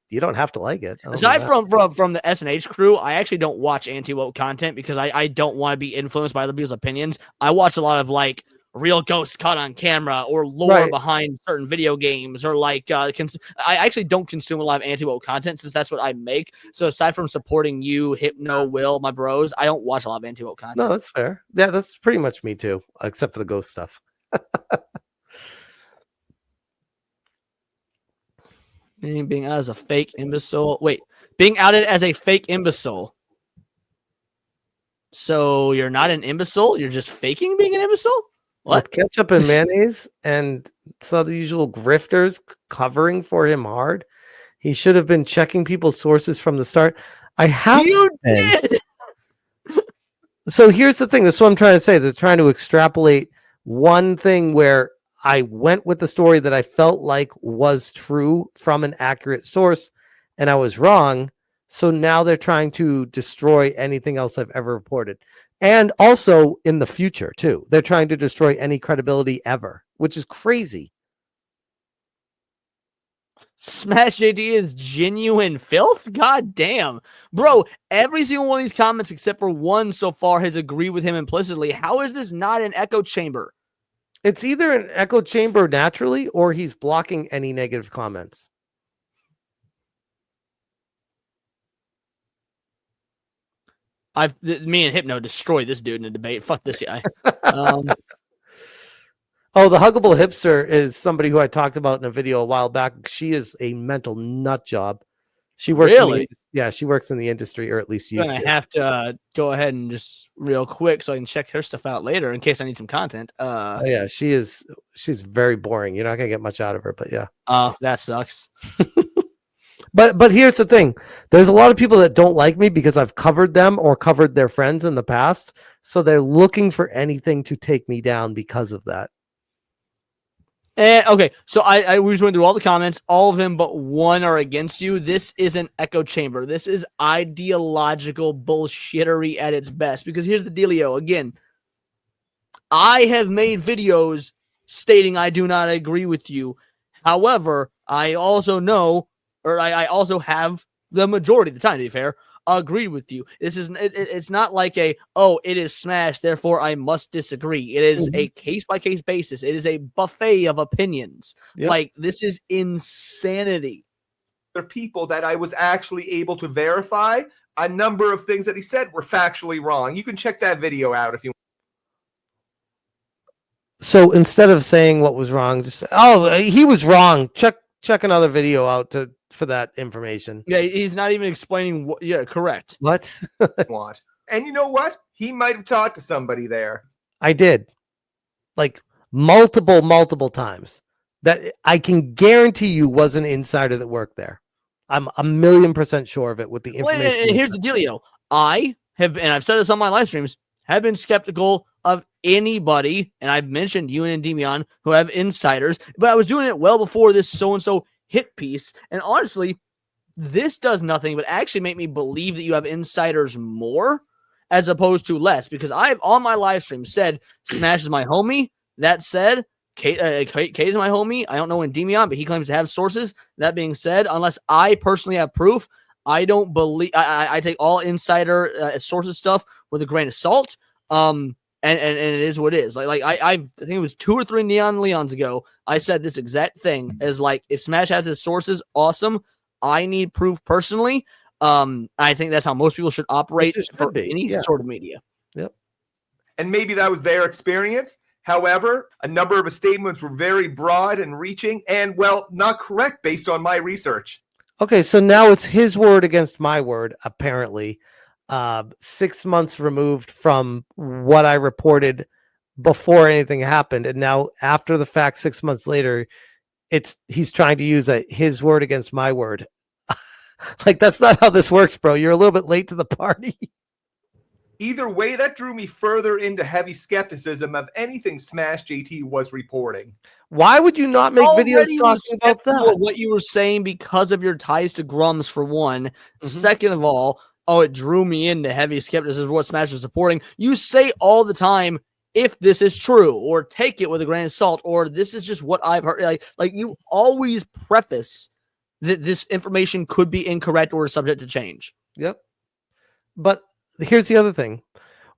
you don't have to like it. Aside from the SNH crew, I actually don't watch anti-woke content because I don't want to be influenced by other people's opinions. I watch a lot of like real ghosts caught on camera or lore behind certain video games or like I actually don't consume a lot of anti-woke content since that's what I make. So aside from supporting you, Hypno, Will, my bros, I don't watch a lot of anti-woke content. No, that's fair. Yeah, that's pretty much me too, except for the ghost stuff. Being out as a fake imbecile. Wait, being outed as a fake imbecile. So you're not an imbecile? You're just faking being an imbecile? What? With ketchup and mayonnaise and saw the usual grifters covering for him hard. He should have been checking people's sources from the start. You did. So here's the thing. This is what I'm trying to say. They're trying to extrapolate one thing where I went with the story that I felt like was true from an accurate source, and I was wrong. So now they're trying to destroy anything else I've ever reported. And also in the future, too. They're trying to destroy any credibility ever, which is crazy. SmashJT is genuine filth? God damn. Bro, every single one of these comments except for one so far has agreed with him implicitly. How is this not an echo chamber? It's either an echo chamber naturally or he's blocking any negative comments. Me and Hypno destroyed this dude in a debate. Fuck this guy. Oh, the huggable hipster is somebody who I talked about in a video a while back. She is a mental nut job. She works really? She works in the industry, or at least used to. I'm gonna have to go ahead and just real quick so I can check her stuff out later in case I need some content. Oh, yeah, she's very boring. You're not gonna get much out of her, but yeah. Oh, that sucks. But here's the thing. There's a lot of people that don't like me because I've covered them or covered their friends in the past. So they're looking for anything to take me down because of that. And okay, so I we just went through all the comments. All of them but one are against you. This is an echo chamber. This is ideological bullshittery at its best. Because here's the dealio. Again, I have made videos stating I do not agree with you. However, I also know, or I also have the majority of the time, to be fair, agree with you. This is it's not like it is Smash, therefore I must disagree. It is a case-by-case basis. It is a buffet of opinions. Yep. Like, this is insanity. There are people that I was actually able to verify a number of things that he said were factually wrong. You can check that video out if you want. So instead of saying what was wrong, just he was wrong. Check another video out for that information. Yeah, he's not even explaining what. Yeah, correct. What? And you know what? He might have talked to somebody there. I did, like multiple times. That I can guarantee you was an insider that worked there. I'm 1,000,000% sure of it with the information. Well, and here's the dealio. I have, and I've said this on my live streams, have been skeptical of anybody, and I've mentioned you and Endymion, who have insiders, but I was doing it well before this so-and-so hit piece, and honestly, this does nothing but actually make me believe that you have insiders more as opposed to less, because I've, on my live stream, said Smash is my homie. That said, Kate is my homie. I don't know Endymion, but he claims to have sources. That being said, unless I personally have proof, I don't believe. I take all insider sources stuff with a grain of salt. And it is what it is. I think it was 2 or 3 Neon Leons ago, I said this exact thing as like, if Smash has his sources, awesome. I need proof personally. I think that's how most people should operate for any sort of media. Yep. And maybe that was their experience. However, a number of his statements were very broad and reaching and, well, not correct based on my research. Okay, so now it's his word against my word, apparently. 6 months removed from what I reported before anything happened, and now after the fact, 6 months later, he's trying to use his word against my word. Like, that's not how this works, bro. You're a little bit late to the party. Either way, that drew me further into heavy skepticism of anything SmashJT was reporting. Why would you not make videos talking about that? What you were saying because of your ties to Grums, for one. Second of all, it drew me into heavy skepticism of what Smash was supporting. You say all the time, if this is true, or take it with a grain of salt, or this is just what I've heard. Like you always preface that this information could be incorrect or subject to change. Yep. But here's the other thing.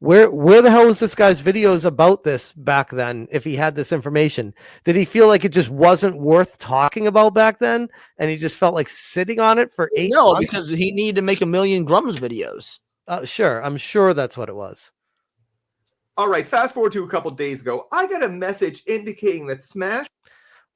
Where the hell was this guy's videos about this back then if he had this information? Did he feel like it just wasn't worth talking about back then? And he just felt like sitting on it for 8 months? No, because he needed to make 1 million Grums videos. Sure. I'm sure that's what it was. All right, fast forward to a couple days ago. I got a message indicating that Smash...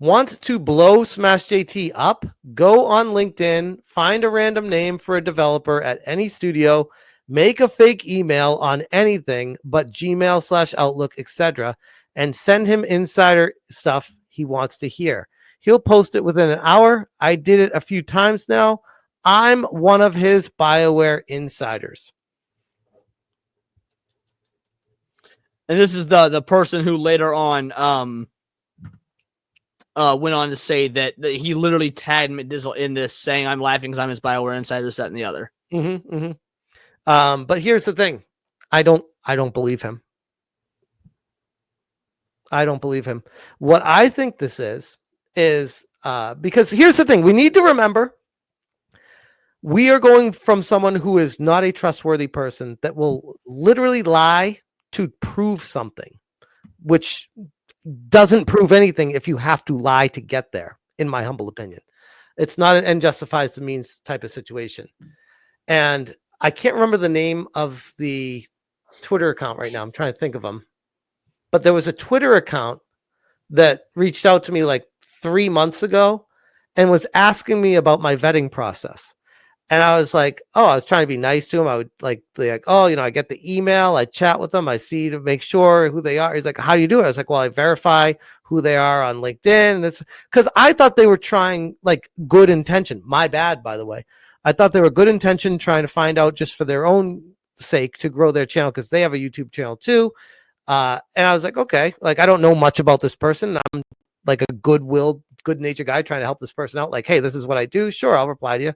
Want to blow SmashJT up? Go on LinkedIn, find a random name for a developer at any studio, make a fake email on anything but Gmail/Outlook, etc., and send him insider stuff he wants to hear. He'll post it within an hour. I did it a few times now. I'm one of his BioWare insiders. And this is the person who later on went on to say that he literally tagged McDizzle in this, saying, "I'm laughing because I'm his BioWare insider, this, that, and the other." But here's the thing. I don't believe him. I don't believe him. What I think this is is because here's the thing: we need to remember we are going from someone who is not a trustworthy person that will literally lie to prove something, which doesn't prove anything if you have to lie to get there, in my humble opinion. It's not an end justifies the means type of situation. And I can't remember the name of the Twitter account right now. I'm trying to think of them. But there was a Twitter account that reached out to me like 3 months ago and was asking me about my vetting process. And I was like, oh, I was trying to be nice to him. I would like, oh, I get the email, I chat with them, I see to make sure who they are. He's like, how do you do it? I was like, well, I verify who they are on LinkedIn. And this, because I thought they were trying like good intention. My bad, by the way. I thought they were good intention trying to find out just for their own sake to grow their channel because they have a YouTube channel too. And I was like, okay, like I don't know much about this person. I'm like a good-willed, good-natured guy trying to help this person out. Like, hey, this is what I do. Sure, I'll reply to you.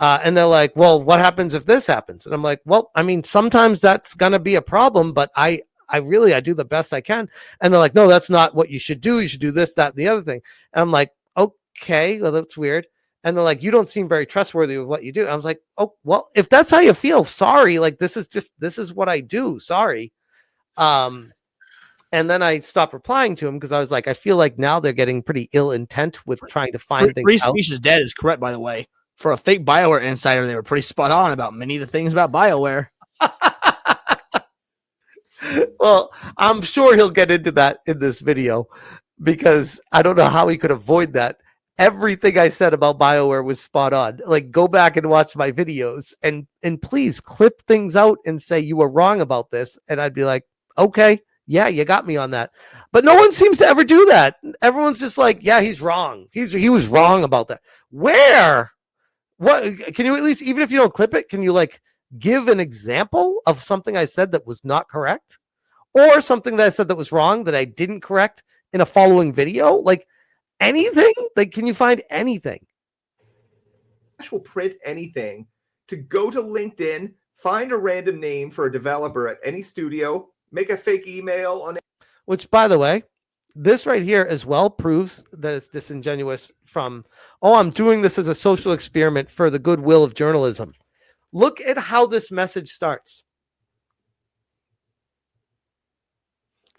And they're like, well, what happens if this happens? And I'm like, well, I mean, sometimes that's going to be a problem, but I do the best I can. And they're like, no, that's not what you should do. You should do this, that, and the other thing. And I'm like, okay, well, that's weird. And they're like, you don't seem very trustworthy with what you do. And I was like, oh, well, if that's how you feel, sorry. Like, this is what I do. Sorry. And then I stopped replying to him because I was like, I feel like now they're getting pretty ill intent with trying to find things out. Free speech is dead is correct, by the way. For a fake BioWare insider, they were pretty spot on about many of the things about BioWare. Well, I'm sure he'll get into that in this video because I don't know how he could avoid that. Everything I said about BioWare was spot on. Like, go back and watch my videos and please clip things out and say you were wrong about this. And I'd be like, okay, yeah, you got me on that. But no one seems to ever do that. Everyone's just like, yeah, he's wrong. He was wrong about that. Where? What can you at least, even if you don't clip it, can you like give an example of something I said that was not correct or something that I said that was wrong that I didn't correct in a following video? Like anything? Like, can you find anything? Will print anything to go to LinkedIn, find a random name for a developer at any studio, make a fake email on. Which, by the way, this right here as well proves that it's disingenuous from, oh, I'm doing this as a social experiment for the goodwill of journalism. Look at how this message starts.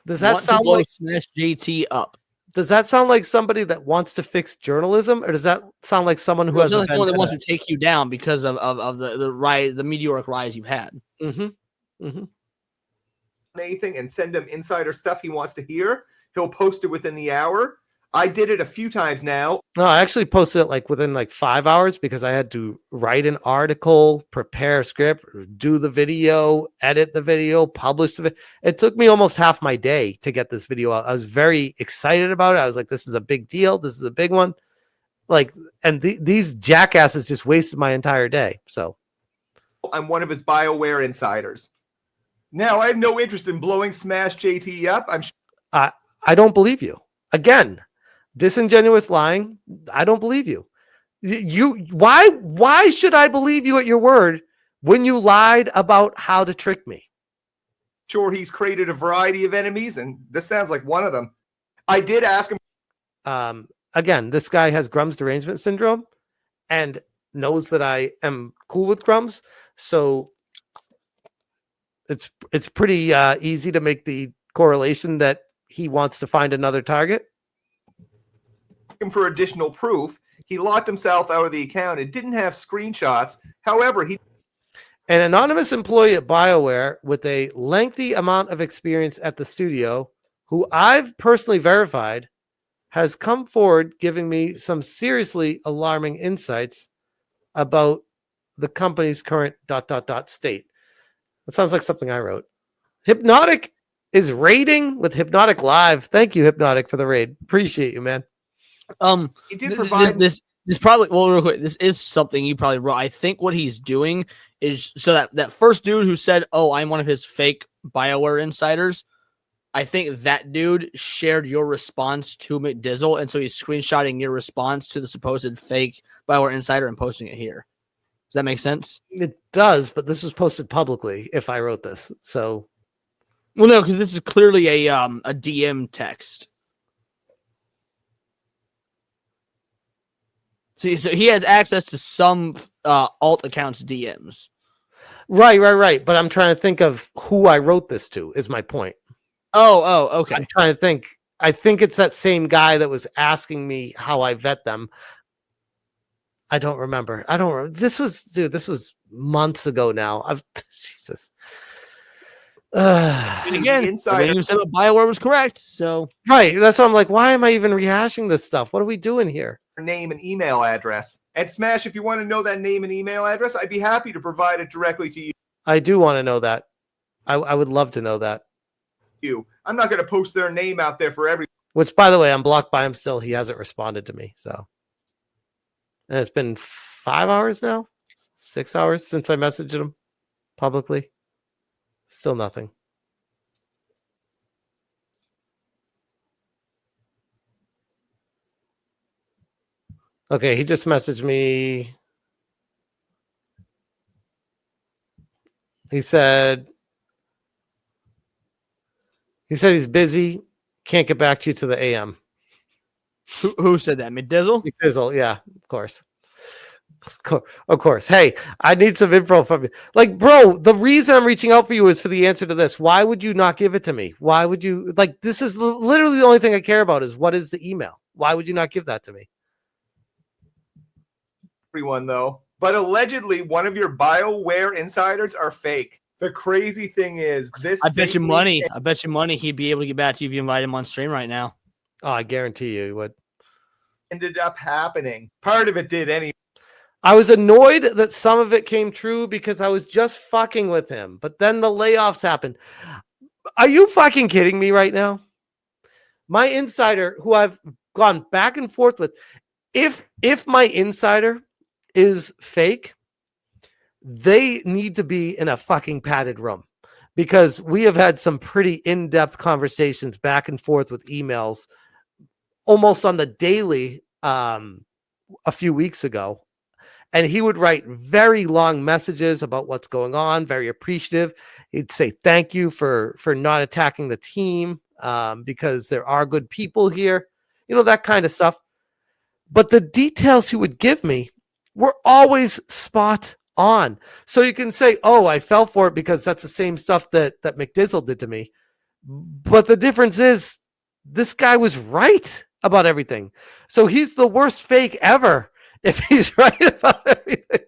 Does that sound like SmashJT up? Does that sound like somebody that wants to fix journalism, or does that sound like someone who has someone that wants to take you down because of the rise, the meteoric rise you've had? Mm-hmm. Mm-hmm. Anything and send him insider stuff he wants to hear. He'll post it within the hour. I did it a few times now. No, I actually posted it like within like 5 hours because I had to write an article, prepare a script, do the video, edit the video, publish the video. It took me almost half my day to get this video out. I was very excited about it. I was like, this is a big deal. This is a big one. Like, and these jackasses just wasted my entire day. So I'm one of his BioWare insiders. Now, I have no interest in blowing SmashJT up. I don't believe you. Again, disingenuous lying. I don't believe you. Why should I believe you at your word when you lied about how to trick me? Sure, he's created a variety of enemies, and this sounds like one of them. I did ask him. Again, this guy has Grum's derangement syndrome and knows that I am cool with Grum's. So it's pretty easy to make the correlation that he wants to find another target. Him for additional proof. He locked himself out of the account. It didn't have screenshots. However, an anonymous employee at BioWare with a lengthy amount of experience at the studio, who I've personally verified, has come forward giving me some seriously alarming insights about the company's current ... state. That sounds like something I wrote. Hypnotic is raiding with Hypnotic Live. Thank you, Hypnotic, for the raid. Appreciate you, man. He did provide this probably, well, real quick, this is something you probably wrote. I think what he's doing is, so that first dude who said, oh, I'm one of his fake BioWare insiders, I think that dude shared your response to McDizzle, and so he's screenshotting your response to the supposed fake BioWare insider and posting it here. Does that make sense? It does, but this was posted publicly if I wrote this. So, well, no, because this is clearly a DM text. So he has access to some alt accounts DMs. Right. But I'm trying to think of who I wrote this to, is my point. Okay. I'm trying to think. I think it's that same guy that was asking me how I vet them. I don't remember. This was months ago now. Jesus. And again, everything you said about BioWare was correct. So right. That's why I'm like, why am I even rehashing this stuff? What are we doing here? Name and email address. At Smash, if you want to know that name and email address, I'd be happy to provide it directly to you. I do want to know that. I would love to know that. I'm not going to post their name out there for everyone. Which, by the way, I'm blocked by him still. He hasn't responded to me. So, and it's been 5 hours now, 6 hours since I messaged him publicly. Still nothing. Okay, he just messaged me. He said he's busy. Can't get back to you to the AM. Who said that? McDizzle? McDizzle, yeah, of course. Of course. Hey, I need some info from you. Like, bro, the reason I'm reaching out for you is for the answer to this. Why would you not give it to me? Why would you, like, this is literally the only thing I care about is what is the email? Why would you not give that to me? Everyone, though. But allegedly, one of your BioWare insiders are fake. The crazy thing is, I bet you money he'd be able to get back to you if you invite him on stream right now. Oh, I guarantee you he would. Ended up happening. Part of it did anyway. I was annoyed that some of it came true because I was just fucking with him. But then the layoffs happened. Are you fucking kidding me right now? My insider, who I've gone back and forth with, if my insider is fake, they need to be in a fucking padded room, because we have had some pretty in-depth conversations back and forth with emails almost on the daily a few weeks ago. And he would write very long messages about what's going on, very appreciative. He'd say, thank you for not attacking the team because there are good people here, that kind of stuff. But the details he would give me were always spot on. So you can say, oh, I fell for it because that's the same stuff that McDizzle did to me. But the difference is this guy was right about everything. So he's the worst fake ever if he's right about everything.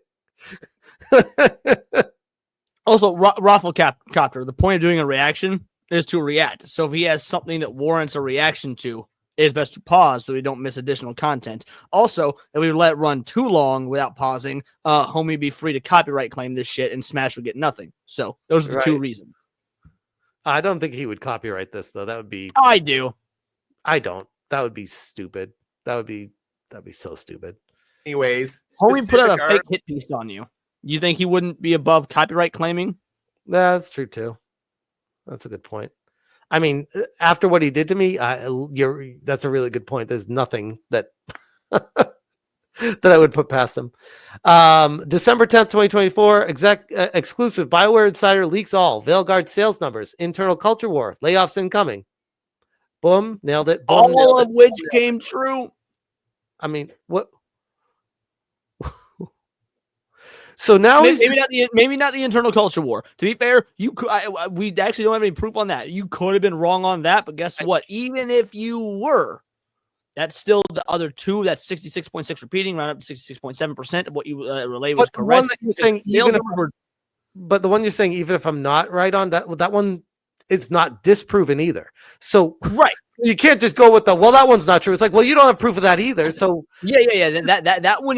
Also, Rafflecopter, the point of doing a reaction is to react. So if he has something that warrants a reaction to, it is best to pause so we don't miss additional content. Also, if we let it run too long without pausing, homie would be free to copyright claim this shit and Smash would get nothing. So those are the two reasons. I don't think he would copyright this, though. That would be... I do. I don't. That would be stupid. That'd be so stupid. Anyways, homie put out a fake hit piece on you. You think he wouldn't be above copyright claiming? That's true too. That's a good point. I mean, after what he did to me, that's a really good point. There's nothing that that I would put past him. December 10th, 2024, exclusive BioWare Insider leaks all. Veilguard sales numbers, internal culture war, layoffs incoming. Boom, nailed it. Boom, all of which came true. I mean, what? So now maybe not the internal culture war. To be fair, we actually don't have any proof on that. You could have been wrong on that, but guess what? Even if you were, that's still the other two. That's 66.6 repeating, round up to 66.7% of what you relayed was correct. One that you're saying, but the one you're saying, even if I'm not right on that one is not disproven either. So right. You can't just go with that one's not true. It's like, well, you don't have proof of that either. So yeah. That one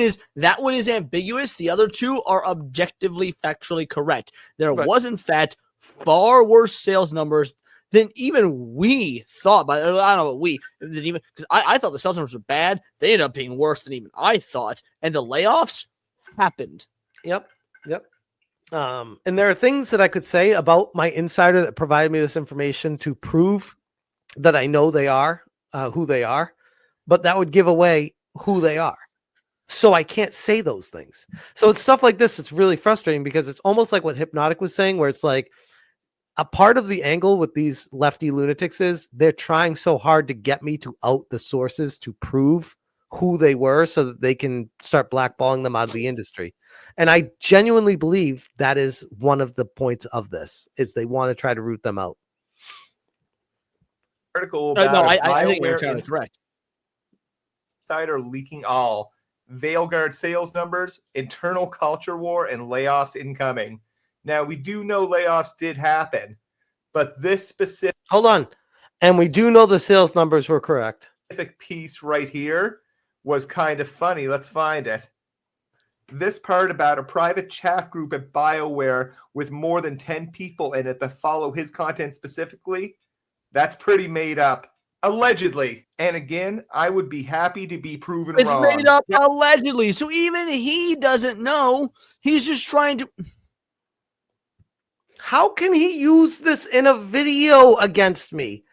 is ambiguous. The other two are objectively factually correct. There was in fact far worse sales numbers than even we thought. But I don't know what because I thought the sales numbers were bad. They ended up being worse than even I thought. And the layoffs happened. Yep. And there are things that I could say about my insider that provided me this information to prove that I know they are who they are, but that would give away who they are. So I can't say those things. So it's stuff like this. It's really frustrating because it's almost like what Hypnotic was saying, where it's like a part of the angle with these lefty lunatics is they're trying so hard to get me to out the sources to prove who they were so that they can start blackballing them out of the industry. And I genuinely believe that is one of the points of this, is they want to try to root them out. Article about no, I think you're BioWare entirely correct. Insider leaking all Veilguard sales numbers, internal culture war, and layoffs incoming. Now, we do know layoffs did happen, but this specific Hold on. And we do know the sales numbers were correct. piece right here was kind of funny. Let's find it. This part about a private chat group at BioWare with more than 10 people in it that follow his content specifically, that's pretty made up. Allegedly. And again, I would be happy to be proven It's wrong. made up allegedly. So even he doesn't know. He's just trying to. How can he use this in a video against me?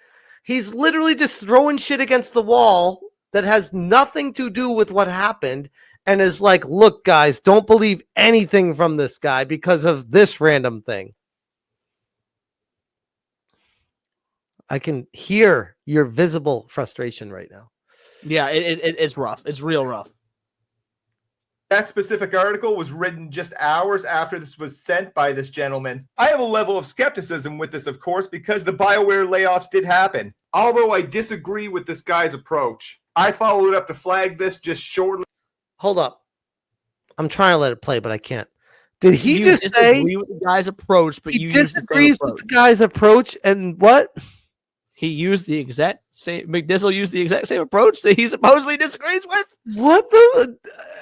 He's literally just throwing shit against the wall that has nothing to do with what happened and is like, look, guys, don't believe anything from this guy because of this random thing. I can hear your visible frustration right now. Yeah, it's rough. It's real rough. That specific article was written just hours after this was sent by this gentleman. I have a level of skepticism with this, of course, because the BioWare layoffs did happen. Although I disagree with this guy's approach. I followed up to flag this just shortly. Hold up. I'm trying to let it play, but I can't. Did he You just say disagree with the guy's approach, but he you use the same disagrees with approach? the guy's approach and what? He used the exact same. McDizzle used the exact same approach that he supposedly disagrees with. What the?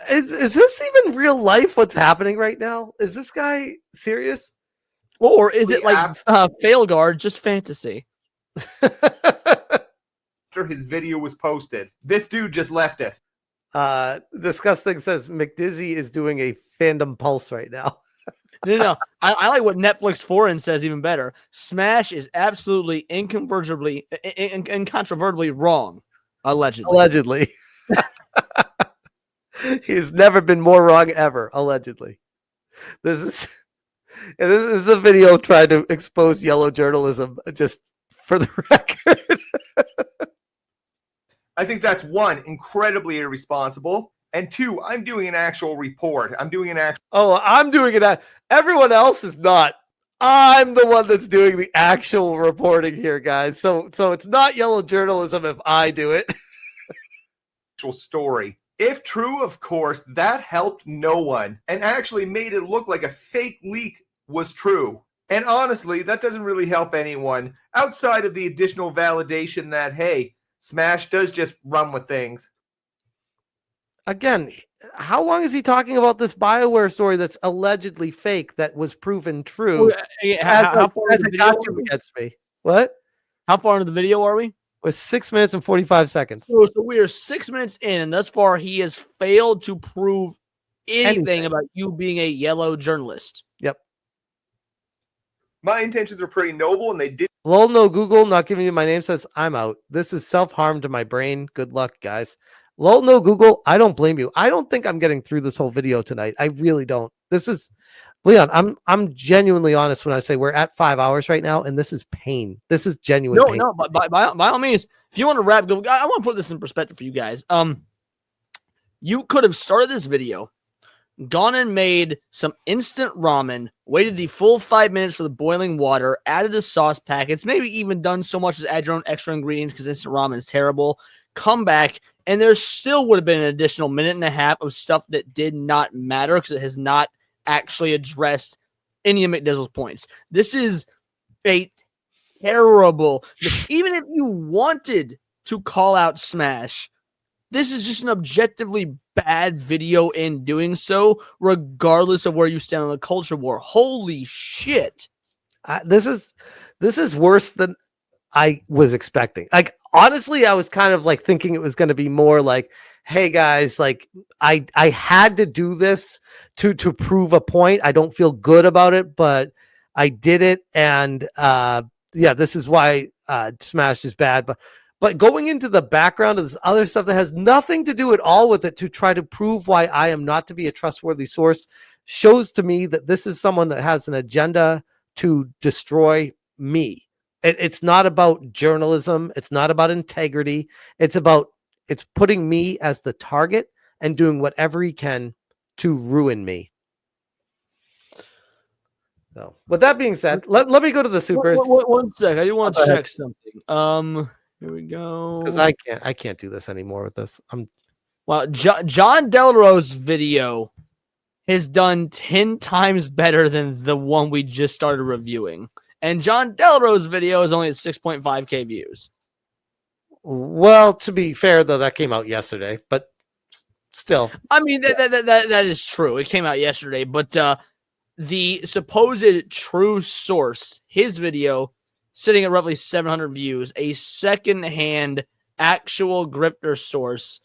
Is this even real life? What's happening right now? Is this guy serious? Or is it like fail guard, just fantasy? After his video was posted, this dude just left us. Disgusting says McDizzle is doing a fandom pulse right now. No. I like what Netflix Foreign says even better. Smash is absolutely incontrovertibly wrong. Allegedly. He's never been more wrong ever. Allegedly. This is a video trying to expose yellow journalism, just for the record. I think that's one, incredibly irresponsible. And two, I'm doing an actual report. I'm doing it. Everyone else is not. I'm the one that's doing the actual reporting here, guys. So it's not yellow journalism if I do it. Actual story. If true, of course, that helped no one and actually made it look like a fake leak was true. And honestly, that doesn't really help anyone outside of the additional validation that, hey, Smash does just run with things. Again, how long is he talking about this BioWare story that's allegedly fake that was proven true? How far into the video against me? What? How far into the video are we? It was 6 minutes and 45 seconds. So we are 6 minutes in, and thus far he has failed to prove anything about you being a yellow journalist. Yep. My intentions are pretty noble, and they did. Lol, no Google, not giving you my name says I'm out. This is self-harm to my brain. Good luck, guys. Lol, no Google, I don't blame you. I don't think I'm getting through this whole video tonight. I really don't. This is Leon. I'm genuinely honest when I say we're at 5 hours right now, and this is pain. This is genuine pain. No, but by all means, if you want to wrap, I want to put this in perspective for you guys. You could have started this video, gone and made some instant ramen, waited the full 5 minutes for the boiling water, added the sauce packets, maybe even done so much as add your own extra ingredients because instant ramen is terrible. Come back, and there still would have been an additional minute and a half of stuff that did not matter because it has not actually addressed any of McDizzle's points. This is a terrible. Even if you wanted to call out Smash, this is just an objectively bad video in doing so, regardless of where you stand on the culture war. Holy shit. This is worse than I was expecting. Like, honestly, I was kind of like thinking it was going to be more like, hey guys, like I had to do this to prove a point. I don't feel good about it, but I did it. And this is why Smash is bad. But going into the background of this other stuff that has nothing to do at all with it to try to prove why I am not to be a trustworthy source shows to me that this is someone that has an agenda to destroy me. It's not about journalism. It's not about integrity. It's about It's putting me as the target and doing whatever he can to ruin me. So, with that being said, let me go to the supers. One sec. I do want to check something. Here we go. Because I can't do this anymore with this. Well, John Delro's video has done 10 times better than the one we just started reviewing. And John Delro's video is only at 6.5K views. Well, to be fair, though, that came out yesterday, but still. I mean, that is true. It came out yesterday, but the supposed true source, his video, sitting at roughly 700 views, a secondhand actual grifter source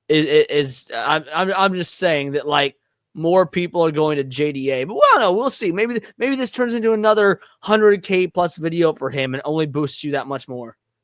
is I'm just saying that, like, more people are going to JDA, but well, no, we'll see. Maybe this turns into another 100K plus video for him and only boosts you that much more.